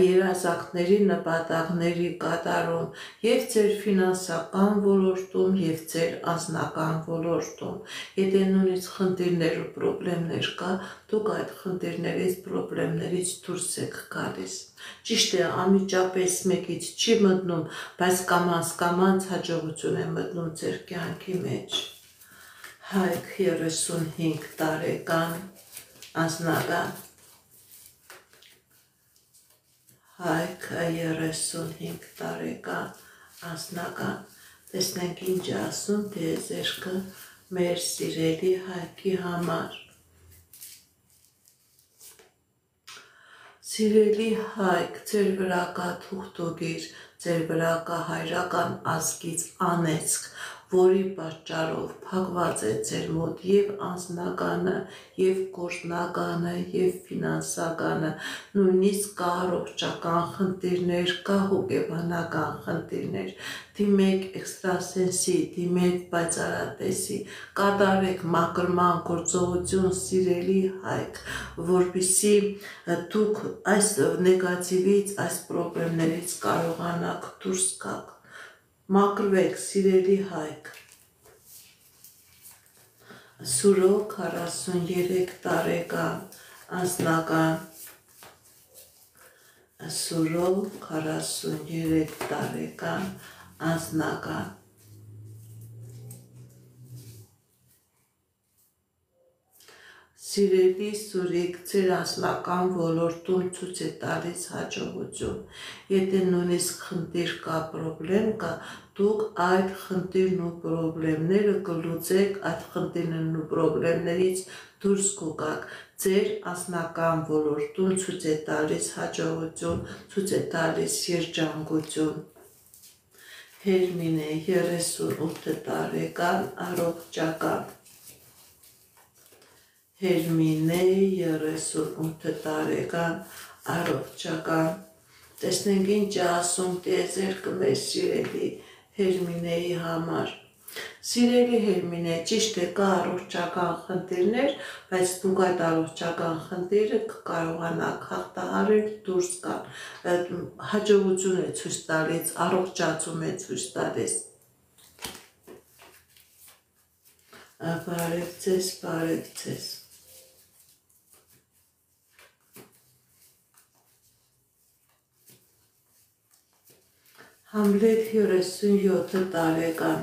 երազանքների նպատակների կատարում և ձեր ֆինանսական ոլորտում և ձեր անձնական ոլորտում։ Եթե նույնիսկ խնդիրներ ու պրոբլեմներ կա, դուք այդ խնդիրներից, պրոբլեմներից դուրս եք գալիս։ Ճիշտ է, անմիջապես մեկից չի մտնում, բայց կամաց հաջողություն է մտնում ձեր կյանքի մեջ։ Հայկ 35 տարեկան անձնական Հայկ 35 տարեկան անձնական տեսնենք ինչ ասում տիեզերքը մեր սիրելի Հայկի համար։ Սիրելի Հայկ, ձեր վրա կա թուղթուգիր, ձեր վրա կա հայրական ազգից անեծք, որի պատճառով փակված է ձեր մոտ և անձնականը, և գործնականը, և ֆինանսականը, նույնիսկ կա առողջական խնդիրներ, կա հոգեբանական խնդիրներ, դիմեք էքստրասենսի, դիմեք պայծառատեսի, կատարեք մաքրման գործողություն, սիրելի Հայկ, որպեսզի դուք այս նեգատիվից, այս պրոբլեմներից կարողանաք դուրս գաք։ Մաքրվեք, սիրելի Հայկ։ Սուրո 43 տարեկան անձնական Սուրո 43 տարեկան անձնական Սիրելի Սուրիկ, ձեր անձնական ոլորտում ցույց է տալիս հաջողություն։ Եթե նույնիսկ խնդիր կա, պրոբլեմ կա, դուք այդ խնդիրն ու պրոբլեմները կլուծեք, այդ խնդիրներն ու պրոբլեմներից դուրս կգաք։ Ձեր անձնական ոլորտում ցույց է տալիս հաջողություն, ցույց է տալիս երջանկություն։ Հերմինե 38 տարեկան առողջական Հերմինե 38 տարեկան առողջական Տեսնենք ինչ է ասում տիեզերքը մեր սիրելի Հերմինեի համար։ Սիրելի Հերմինե, ճիշտ է, կա առողջական խնդիրներ, բայց դուք այդ առողջական խնդիրը կկարողանաք հաղթահարել, դուրս գալ։ Հաջողություն է ցույց տալիս, առողջացում է ցույց տալիս։ Բարև ձեզ, բարև ձեզ։ Համլետ 37 տարեկան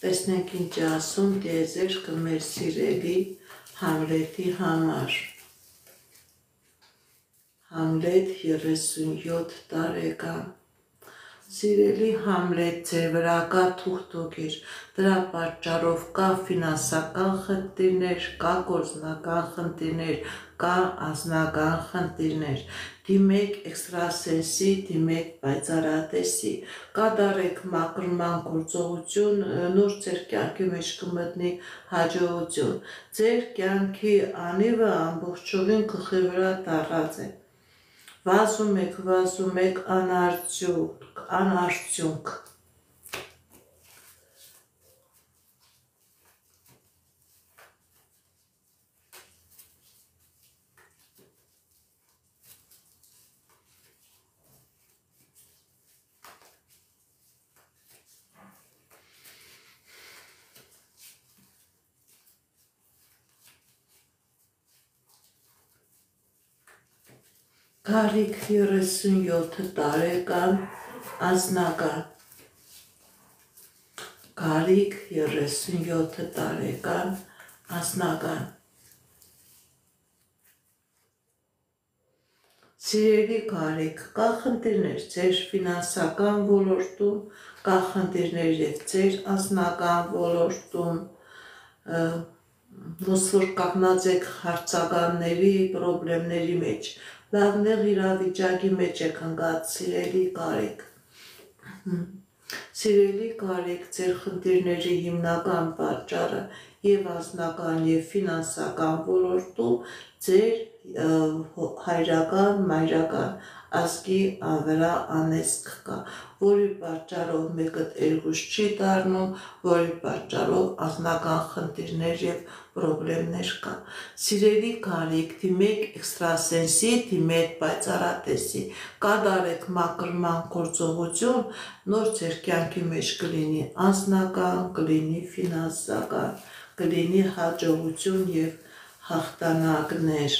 Տեսնենք ինչ է ասում տիեզերքը մեր սիրելի Համլետի համար։ Համլետ 37 տարեկան Սիրելի Համլետ, ձեր վրա կա թուղթուգիր, դրա պատճառով կա ֆինանսական խնդիրներ, կա գործնական խնդիրներ, կա անձնական խնդիրներ։ Դիմեք էքստրասենսի, դիմեք պայծառատեսի, կատարեք մաքրման գործողություն, նոր ձեր կյանքի մեջ կմտնի հաջողություն։ Ձեր կյանքի անիվը ամբողջովին գլխի վրա տառած է։ Վազում եք անարդյունք։ Գարիկ 37 տարեկան անձնական Գարիկ 37 տարեկան անձնական Սիրելի Գարիկ, կա խնդիրներ ձեր ֆինանսական ոլորտում, կա խնդիրներ և ձեր անձնական ոլորտում, ոնց որ կանգնած եք հարցականների, պրոբլեմների մեջ, լավնեղ իրավիճակի մեջ եք ընկած, սիրելի Գարիկ։ Սիրելի Գարիկ, ձեր խնդիրների հիմնական պատճառը և անձնական և ֆինանսական ոլորտում ձեր հայրական, մայրական ազգի անվրա անեծք կա, որի պատճառով մեկը երկուս չի դառնում, որի պատճառով անձնական խնդիրներ եւ պրոբլեմներ կա։ Սիրելի կարիք, դիմեք էքստրասենսի, դիմեք պայծառատեսի, կատարեք մաքրման գործողություն, նոր ձեր կյանքի մեջ կլինի անձնական, կլինի ֆինանսական, կլինի հաջողություն եւ հաղթանակներ։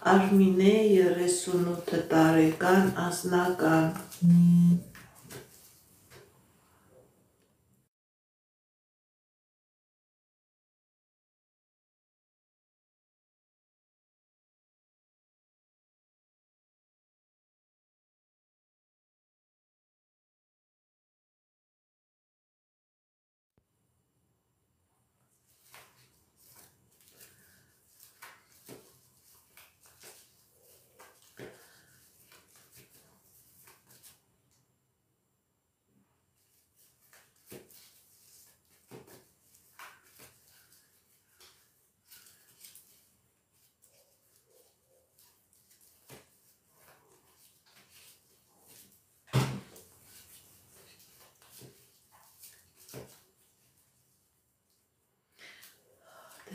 Արմինե 38 տարեկան անձնական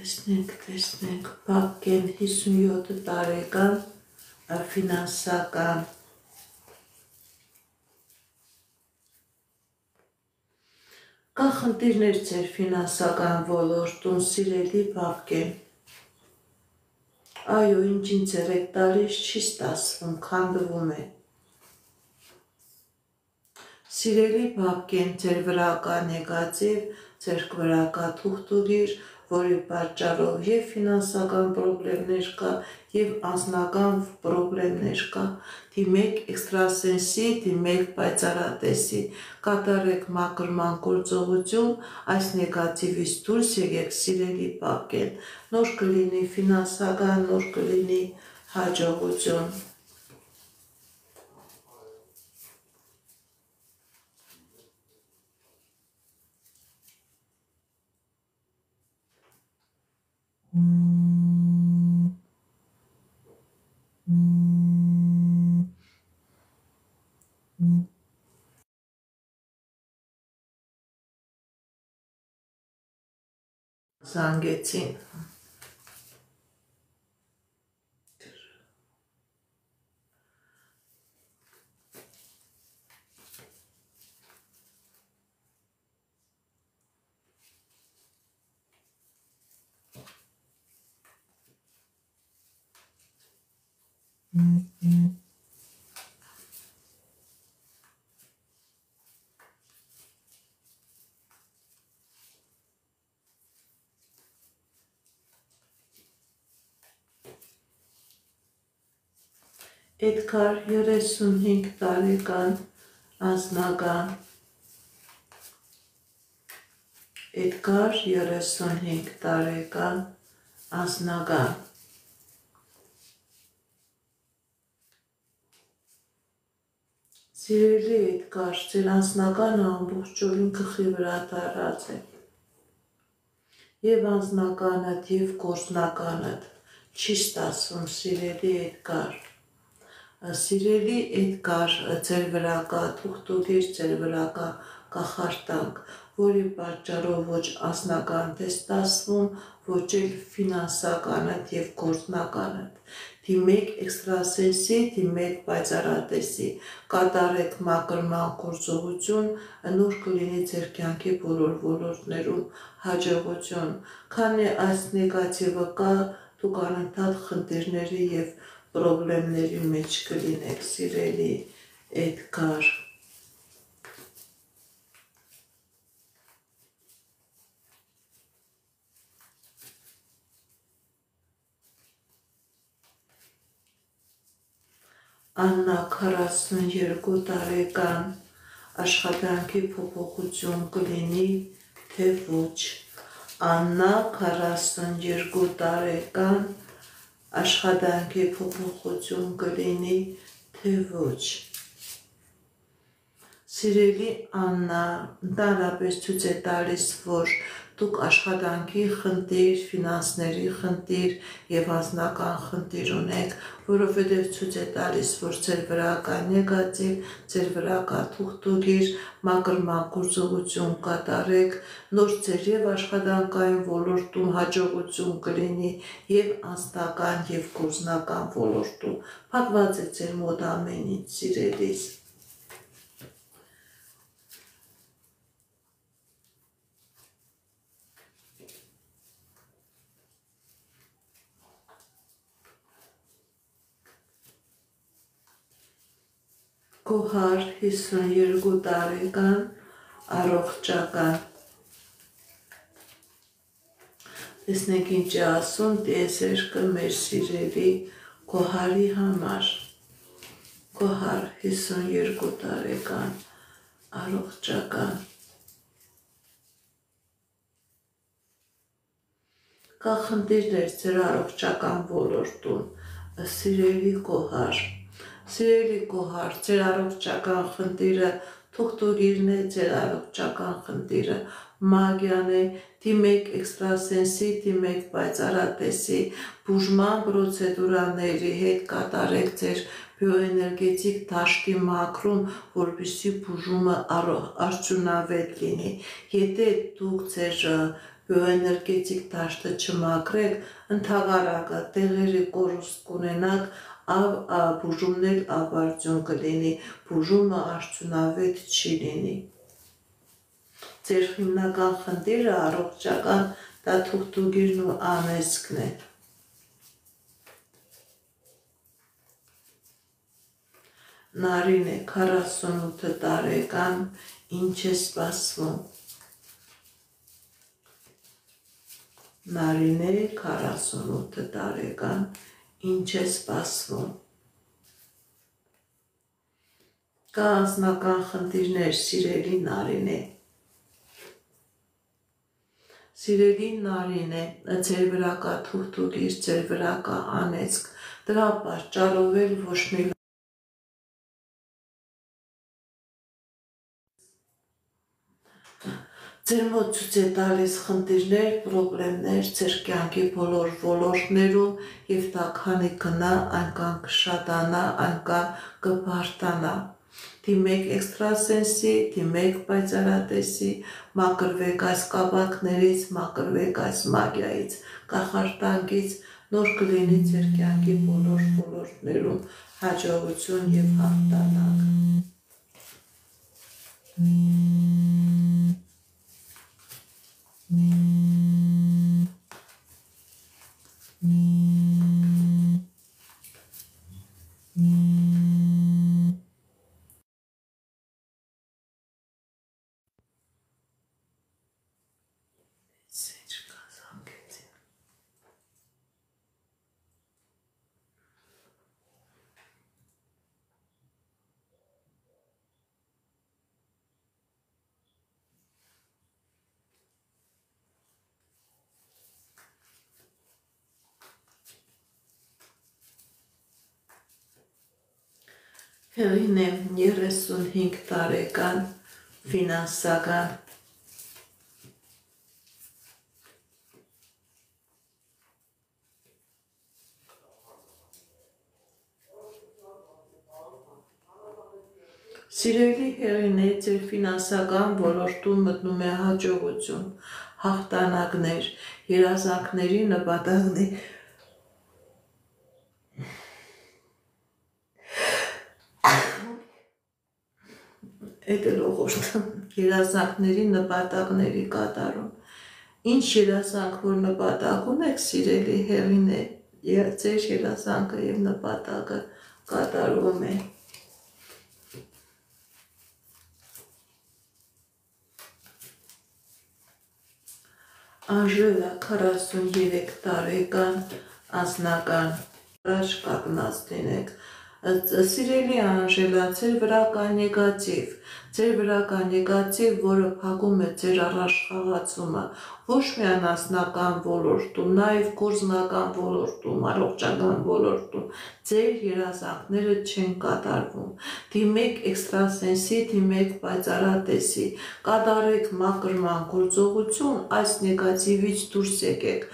տեսնենք, Բակեն 57 տարեկան ֆինանսական կա խնդիրներ ձեր ֆինանսական ոլորտում, սիրելի Բակեն։ Այո, ինչ ինձ եք տալիս չի ստացվում, քանդվում է։ Սիրելի Բակեն, ձեր վրա կա նեգատիվ, ձեր վրա կա թուղթուղիր, որի պատճառով եւ ֆինանսական պրոբլեմներ կա, եւ անձնական պրոբլեմներ կա։ Դիմեք էքստրասենսի, դիմեք պայծառատեսի, կատարեք մաքրման գործողություն, այս նեգատիվից դուրս եկեք, սիրելի Բակեն, նոր կլինի ֆինանսական, նոր կլինի հաջողություն։ Զանգեցին։ Էդգար 35 տարեկան անձնական Էդգար 35 տարեկան անձնական Սիրելի Էդգար, ձեր անձնականը ամբողջովին գլխի վրա տարած է եւ անձնականդ եւ գործնականդ չի ստացվում, սիրելի Էդգար։ Սիրելի Էդգար, ձեր վրա կա թուղթուղիր, ձեր վրա կա կախարդանք, որի պատճառով ոչ անձնականդ է ստացվում, ոչ էլ ֆինանսականդ եւ գործնականդ։ Դիմեք էքստրասենսի, դիմեք պայծառատեսի, կատարեք մաքրման գործողություն, նոր կլինի ձեր կյանքի բոլոր ոլորտներում հաջողություն, քանի այս նեգատիվը կա, դուք անընդհատ խնդիրների եւ պրոբլեմների մեջ կլինեք, սիրելի Էդգար։ Աննա 42 տարեկան աշխատանքի փոփոխություն կլինի, թե ոչ։ Աննա 42 տարեկան աշխատանքի փոփոխություն կլինի, թե ոչ։ Սիրելի Աննա, ընդհանրապես ցույց է տալիս, որ դուք աշխատանքի խնդիր, ֆինանսների խնդիր եւ անձնական խնդիր ունեք, որովհետեւ ցույց է տալիս, որ ձեր վրա կա նեգատիվ, ձեր վրա կա թուղթուգիր, մակրման գործողություն կատարեք, նոր ձեր եւ աշխատանքային ոլորտում հաջողություն կլինի եւ անձնական եւ գործնական ոլորտում։ Փակված է ձեր մոտ ամեն ինչ, սիրելիս։ Գոհար 52 տարեկան, առողջական։ Տեսնենք ինչ է ասում տիեզերքը մեր սիրելի Գոհարի համար։ Գոհար 52 տարեկան, առողջական։ Կա խնդիրներ ձեր առողջական ոլորտում, սիրելի Գոհար։ Սիրելի Գոհար, ձեր առողջական խնդիրը թուղթուգիրն է, ձեր առողջական խնդիրը մագիան է, դիմեք էքստրասենսի, դիմեք պայծառատեսի, բուժման պրոցեդուրաների հետ կատարեք ձեր բիոէներգետիկ դաշտի մաքրում, որպեսզի բուժումը արդյունավետ լինի։ Եթե դուք ձեր բիոէներգետիկ դաշտը չմաքրեք, ընդհանրակը տեղերի կորուստ կունենաք, բուժումն էլ ավարտուն կլինի, բուժումը արդյունավետ չի լինի։ Ձեր հիմնական խնդիրը առողջական դա թուղթուգիրն ու անեծքն է։ Նարին է 48 տարեկան, ինչ է սպասվում։ Նարին է 48 տարեկան, ինչ է սպասվում։ Կա անձնական խնդիրներ, սիրելի Նարին է։ Սիրելի Նարին է, ձեր վրա կա թուղթուգիր, ձեր վրա կա անեծք, դրա պատճառով էլ ոչ մի ձեր մոտ ցույց է տալիս խնդիրներ, պրոբլեմներ ձեր կյանքի բոլոր ոլորտներում եւ դա քանի գնա, այնքան կշատանա, այնքան կբարձրանա։ Դիմեք էքստրասենսի, դիմեք պայծառատեսի, մաքրվեք այս կապակներից, մաքրվեք այս մագիայից, կախարդանքից, նոր կլինի ձեր կյանքի բոլոր ոլորտներում հաջողություն եւ հաղթանակ։ Հեղին է 35 տարեկան, ֆինանսական։ Սիրելի հեղին է, ձեր ֆինանսական ոլորտում մտնում է հաջողություն, հաղթանակներ, երազանքների նպատակներ։ Էդ էլ օղորտ երազանքների նպատակների կատարում։ Ինչ երազանք, որ նպատակ ունեք, սիրելի հեղին է, ձեր երազանքը եւ նպատակը կատարվում է։ Անժելա 43 տարեկան, անձնական, առաջ կանգնած լինեք, Սիրելի Անժելա, ձեր վրա կա նեգատիվ, որը փակում է ձեր առաջխաղացումը, ոչ միայն անձնական ոլորտում, նաև գործնական ոլորտում, առողջական ոլորտում, ձեր երազանքները չեն կատարվում, դիմեք էքստրասենսի, դիմեք պայծառատեսի, կատարեք մաքրման գործողություն, այս նեգատիվից դուրս եկեք,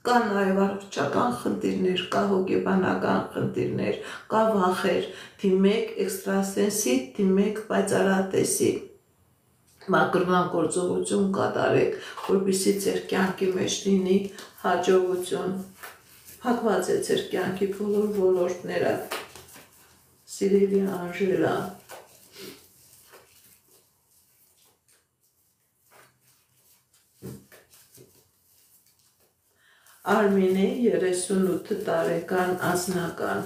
կա նաև առողջական խնդիրներ, կա հոգեբանական խնդիրներ, կա վախեր, դիմեք էքստրասենսի, դիմեք պայծառատեսի, մաքրման գործողություն կատարեք, որպեսզի ձեր կյանքի մեջ լինի հաջողություն, փակված է ձեր կյանքի բոլոր ոլորտները, սիրելի Անժելա, Արմինե 38 տարեկան անձնական,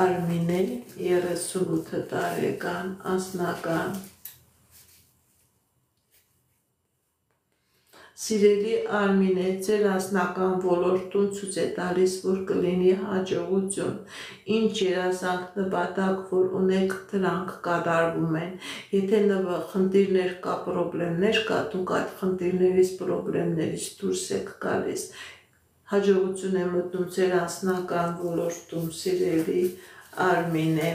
Արմինե 38 տարեկան անձնական, Սիրելի Արմինե, ձեր անձնական ոլորտում ցույց է տալիս, որ կլինի հաջողություն, ինչ երազանք նպատակ, որ ունեք, դրանք կատարվում են, եթե խնդիրներ կա, պրոբլեմներ կա, դուք այդ խնդիրներից, պրոբլեմներից դուրս եք գալիս, հաջողություն է մտնում ձեր անձնական ոլորտում, սիրելի Արմինե,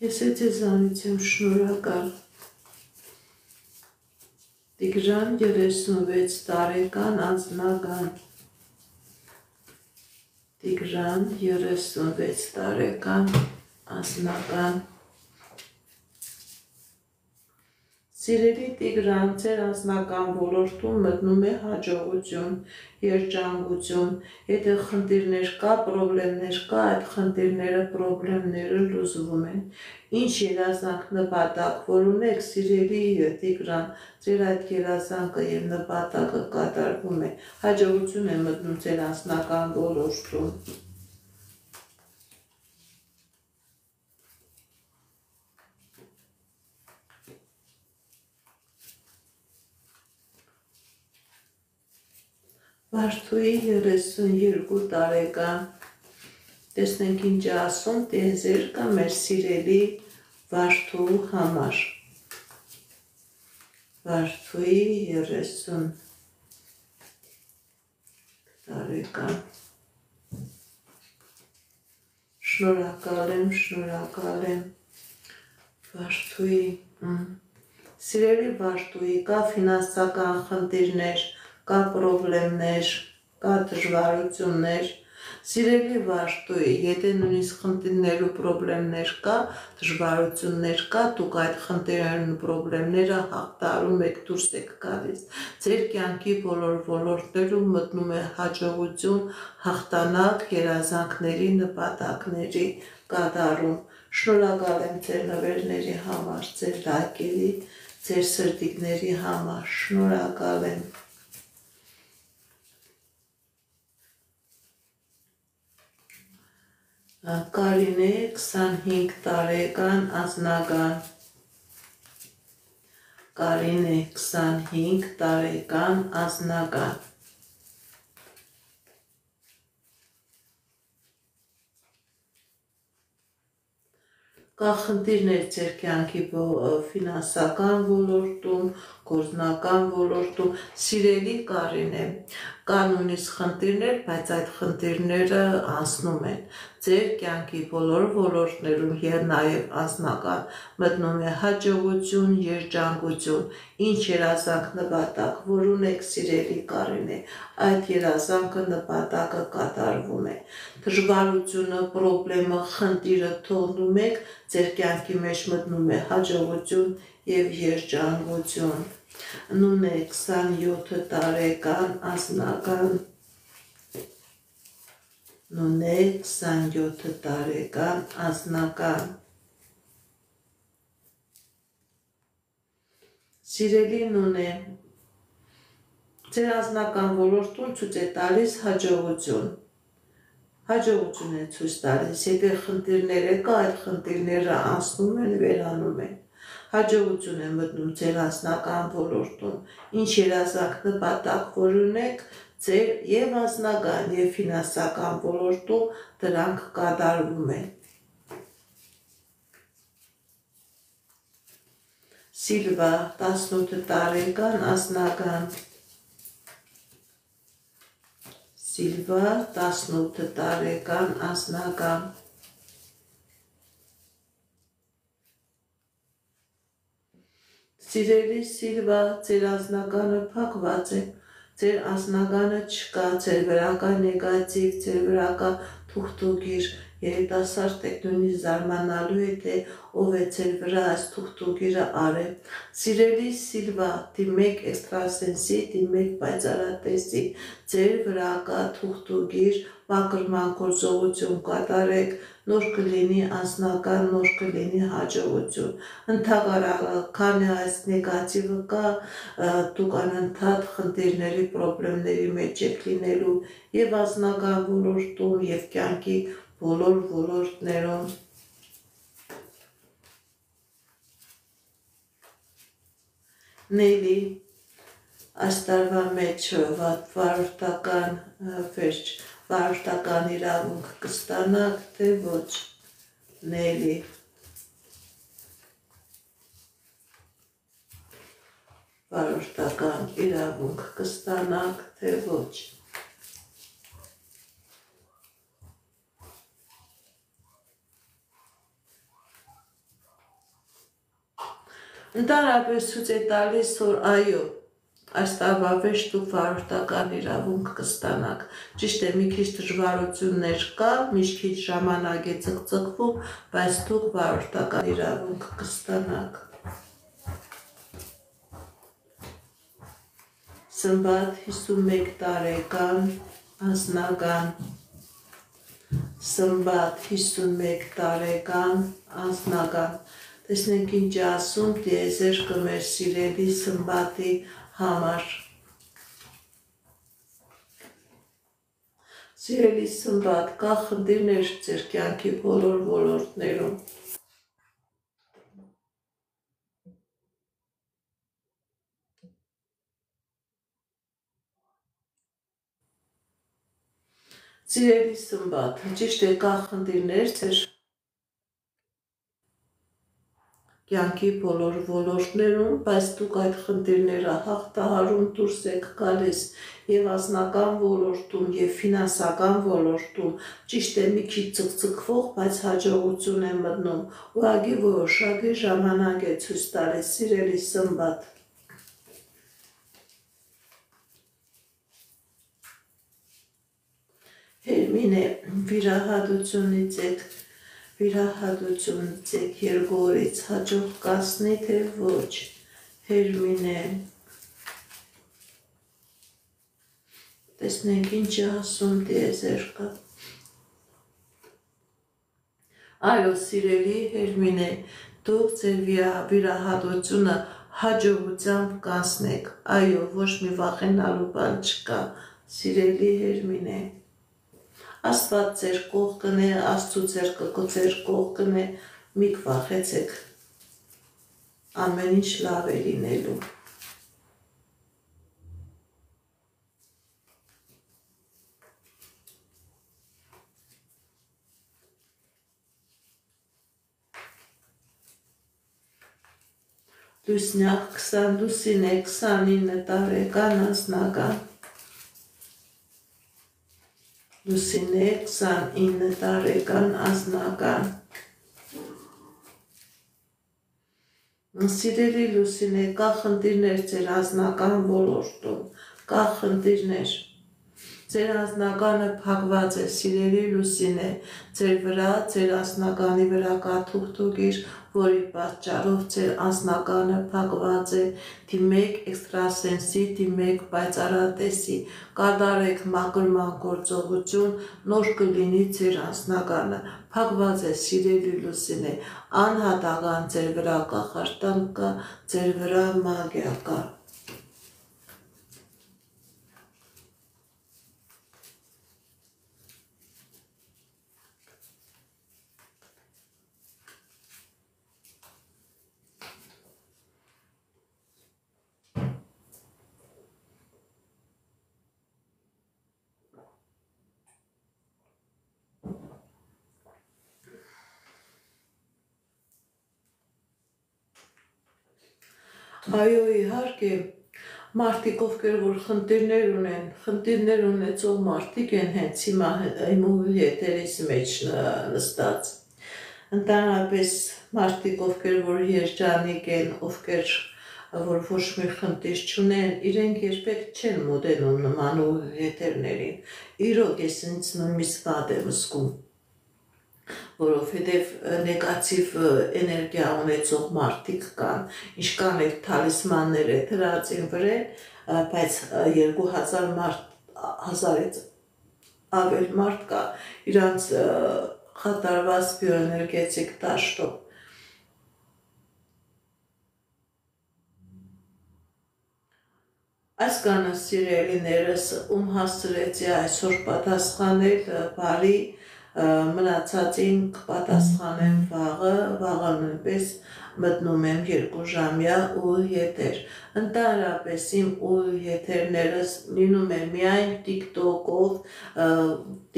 Ես ձեզանից եմ շնորհակալ, Տիգրան 36 տարեկան անձնական, Տիգրան 36 տարեկան անձնական, Սիրելի Տիգրան, ձեր անձնական ոլորտում մտնում է հաջողություն, երջանկություն, եթե խնդիրներ կա, պրոբլեմներ կա, այդ խնդիրները, պրոբլեմները լուծվում են, ինչ երազանք նպատակ, որ ունեք, սիրելի Տիգրան, ձեր այդ երազանքը և նպատակը կատարվում է, հաջողություն է մտնում ձեր անձնական ոլորտում, Վարդուի 32 տարեկան, տեսնենք ինչ է ասում տիեզերքը մեր սիրելի Վարդու համար, Վարդուի 30 տարեկան, շնորհակալ եմ, Վարդուի, սիրելի Վարդուի, կա ֆինանսական խնդիրներ, կա պրոբլեմներ, կա դժվարություններ, սիրելի Վարդուի, եթե նույնիսկ խնդիրներ ու պրոբլեմներ կա, դժվարություններ կա, դուք այդ խնդիրներն ու պրոբլեմները հաղթահարում եք, դուրս եք գալիս, ձեր կյանքի բոլոր ոլորտներում մտնում է հաջողություն, հաղթանակ, երազանքների, նպատակների կատարում, շնորհակալ եմ ձեր նվերների համար, ձեր լայքերի, ձեր սրտիկների համար, շնորհակալ եմ, Կարինե 25 տարեկան անձնական, Կարինե 25 տարեկան անձնական, կա խնդիրներ ձեր կյանքի ֆինանսական ոլորտում, գործնական ոլորտում, սիրելի Կարինե, կա նույնիսկ խնդիրներ, բայց այդ խնդիրները անցնում են, ձեր կյանքի բոլոր ոլորտներում և նաև անձնական մտնում է հաջողություն, երջանկություն, ինչ երազանք նպատակ, որ ունեք սիրելի Կարինե, այդ երազանքը նպատակը կատարվում է, դժվարությունը, պրոբլեմը, խնդիրը թողնում եք, ձեր կյանքի մեջ մտնում է հաջողություն և երջանկություն, Նունե 27 տարեկան անձնական, Նունե 27 տարեկան անձնական, Սիրելի Նունե, ձեր անձնական ոլորտում ցույց է տալիս հաջողություն, հաջողություն են ցույց տալիս, եթե խնդիրներ կա, այդ խնդիրները անցնում են, վերանում են։ Հաջողություն են մտնում ձեր անձնական ոլորտում, ինչ երազանք նպատակ որ ունեք, ձեր եւ անձնական եւ ֆինանսական ոլորտում դրանք կատարվում են։ Սիլվա 18 տարեկան անձնական Սիլվա 18 տարեկան անձնական Սիրելի Սիլվա, ձեր անձնականը փակված է, ձեր անձնականը չկա, ձեր վրա կա նեգատիվ, ձեր վրա կա թուղթուգիր, երիտասարդ եք նույնիսկ զարմանալու է, թե ով է ձեր վրա այս թուղթուգիրը արել։ Սիրելի Սիլվա, դիմեք էքստրասենսի, դիմեք պայծառատեսի, ձեր վրա կա թուղթուգիր, մաքրման գործողություն կատարեք, նոր կլինի անձնական, նոր կլինի հաջողություն։ Ընդհակառակը, քանի այս նեգատիվը կա, դուք անընդհատ խնդիրների, պրոբլեմների մեջ եք լինելու եւ անձնական ոլորտում եւ կյանքի բոլոր ոլորտներում։ Նելի այս տարվա մեջ վարորդական վերջ, վարորդական իրավունք կստանաք, թե ոչ։ Նելի վարորդական իրավունք կստանաք, թե ոչ։ Ընդհանրապես ցույց է տալիս, որ այո, այս տարվա վերջ դուք վարորդական իրավունք կստանաք։ Ճիշտ է, մի քիչ դժվարություններ կա, մի քիչ ժամանակ է ցկցկվում, բայց դուք վարորդական իրավունք կստանաք։ Սմբատ 51 տարեկան անձնական Սմբատ 51 տարեկան անձնական Տեսնենք ինչ է ասում տիեզերքը մեր սիրելի Սմբատի համար։ Սիրելի Սմբատ, կա խնդիրներ ձեր կյանքի բոլոր ոլորտներում։ Սիրելի Սմբատ, ճիշտ է, կա խնդիրներ ձեր կյանքի բոլոր ոլորտներում, բայց դուք այդ խնդիրները հաղթահարում դուրս եք գալիս եւ անձնական ոլորտում եւ ֆինանսական ոլորտում ճիշտ է մի քիչ ցկցկվող, բայց հաջողություն է մտնում։ Ուղղակի որոշակի ժամանակ է ցույց տալիս, սիրելի Սմբատ։ Հերմինե, վիրահատությունից եք երկու օրից հաջող կասնի, թե ոչ։ Հերմինե, տեսնենք ինչ է ասում տիեզերքը։ Այո, սիրելի Հերմինե, դուք ձեր վիրահատությունը հաջողությամբ կանցնեք։ Այո, ոչ մի վախենալու բան չկա, սիրելի Հերմինե։ Աստված ձեր կողքն է, Աստծո ձեր կողքն է, մի վախեցեք, ամեն ինչ լավ է լինելու։ Լուսնյակ 20 լուսինե 29 տարեկան անձնական Լուսինե 29 տարեկան անձնական Սիրելի Լուսինե, կա խնդիրներ ձեր անձնական ոլորտում, կա խնդիրներ։ Ձեր անձնականը փակված է, սիրելի Լուսինե, ձեր վրա, ձեր անձնականի վրա կա թուղթուգիր, որի պատճառով ձեր անձնականը փակված է, դիմեք էքստրասենսի, դիմեք պայծառատեսի, կատարեք մաքրման գործողություն, նոր կլինի ձեր անձնականը, փակված է, սիրելի Լուսինե, անհատական ձեր վրա կախարդանք կա, ձեր վրա մագիա կա։ Այո, իհարկե, մարդիկ, ովքեր որ խնդիրներ ունեցող մարդիկ են հենց հիմա իմ եթերից մեջ նստած։ Ընդհանրապես մարդիկ, ովքեր որ երջանիկ են, ովքեր որ ոչ մի խնդիր չունեն, իրենք երբեք չեն մոտենում նման եթերներին։ Իրոք ես ինձ նույնիսկ վատ եմ զգում, որովհետև նեգատիվ էներգիա ունեցող մարդիկ կան, ինչքան էլ թալիսմաններ է դրածին վրեն, բայց 2000-ից ավել մարդ կա իրանց խաթարված բիոէներգետիկ դաշտով։ Այսքանը սիրելիներս, ում հասցրեցի այսօր պատասխանել, բարի մնացածին կպատասխանեմ վաղը նույնպես մտնում եմ 2 ժամյա ու եթեր։ Ընդհանրապես իմ ու եթերներս լինում են միայն TikTok-ով,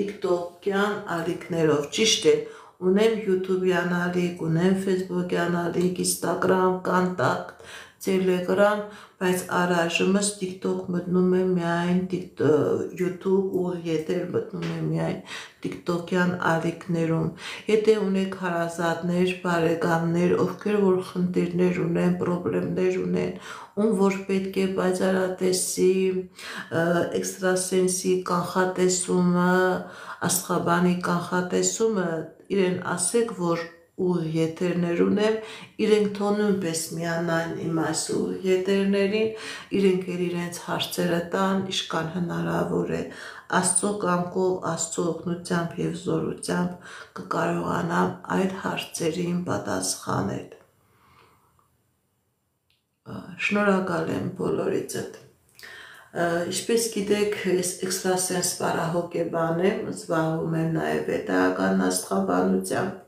TikTok-յան ալիքներով, ճիշտ է, ունեմ YouTube-յան ալիք, ունեմ Facebook-յան ալիք, Instagram, Contact, Telegram, բայց առայժմս TikTok մտնում եմ միայն YouTube ու եթեր մտնում եմ միայն TikTok-յան ալիքներում։ Եթե ունեք հարազատներ, բարեկամներ, ովքեր որ խնդիրներ ունեն, պրոբլեմներ ունեն, ում որ պետք է բացառատեսի, էքստրասենսի կանխատեսումը, աստղաբանի կանխատեսումը, իրեն ասեք, որ ու եթերներ ունեմ, իրենք թող նույնպես միանան իմ այս ու եթերներին, իրենք էլ իրենց հարցերը տան, ինչքան հնարավոր է, Աստծո կամքով, Աստծո օգնությամբ եւ զորությամբ կկարողանամ այդ հարցերին պատասխանել։ Շնորհակալ եմ բոլորիցդ։ Ինչպես գիտեք, ես էքստրասենս պարահոգեբան եմ, զբաղվում եմ նաև վետայական աստղաբանությամբ,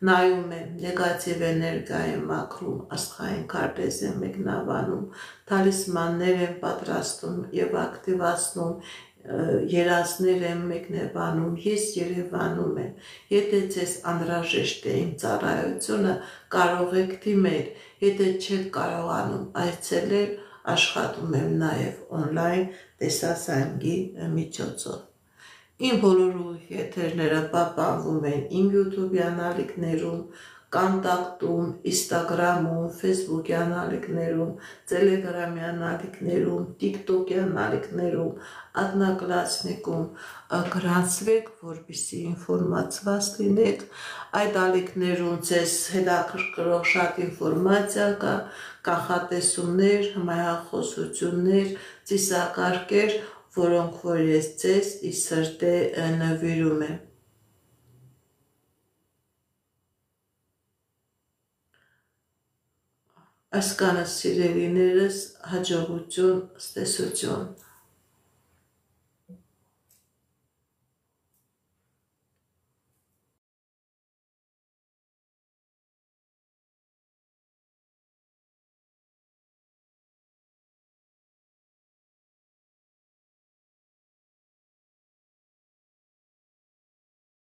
նայում եմ նեգատիվ էներգիա եմ մաքրում, աստղային քարտեզ եմ մեկնաբանում, թալիսմաններ եմ պատրաստում եւ ակտիվացնում, երազներ եմ մեկնաբանում, ես Երևանում եմ։ Եթե ձեզ անհրաժեշտ է իմ ծառայությունը, կարող եք դիմել, եթե չեք կարողանում այցելել, աշխատում եմ նաև on-line տեսասանգի միջոցով։ Իմ բոլոր եթերները պահպանվում են իմ YouTube-յան ալիքներում, Contact-ում, Instagram-ում, Facebook-յան ալիքներում, Telegram-յան ալիքներում, TikTok-յան ալիքներում, Ադնակլասնիկում, գրանցվեք, որպեսզի ինֆորմացված լինեք։ Այդ ալիքներում ձեզ հետաքրքրող շատ ինֆորմացիա կա, կանխատեսումներ, հմայախոսություններ, ծիսակարգեր, որոնք որ ես ձեզ ի սրտե նվիրում եմ։ Այսքանը սիրելիներս, հաջողություն, ստեսություն։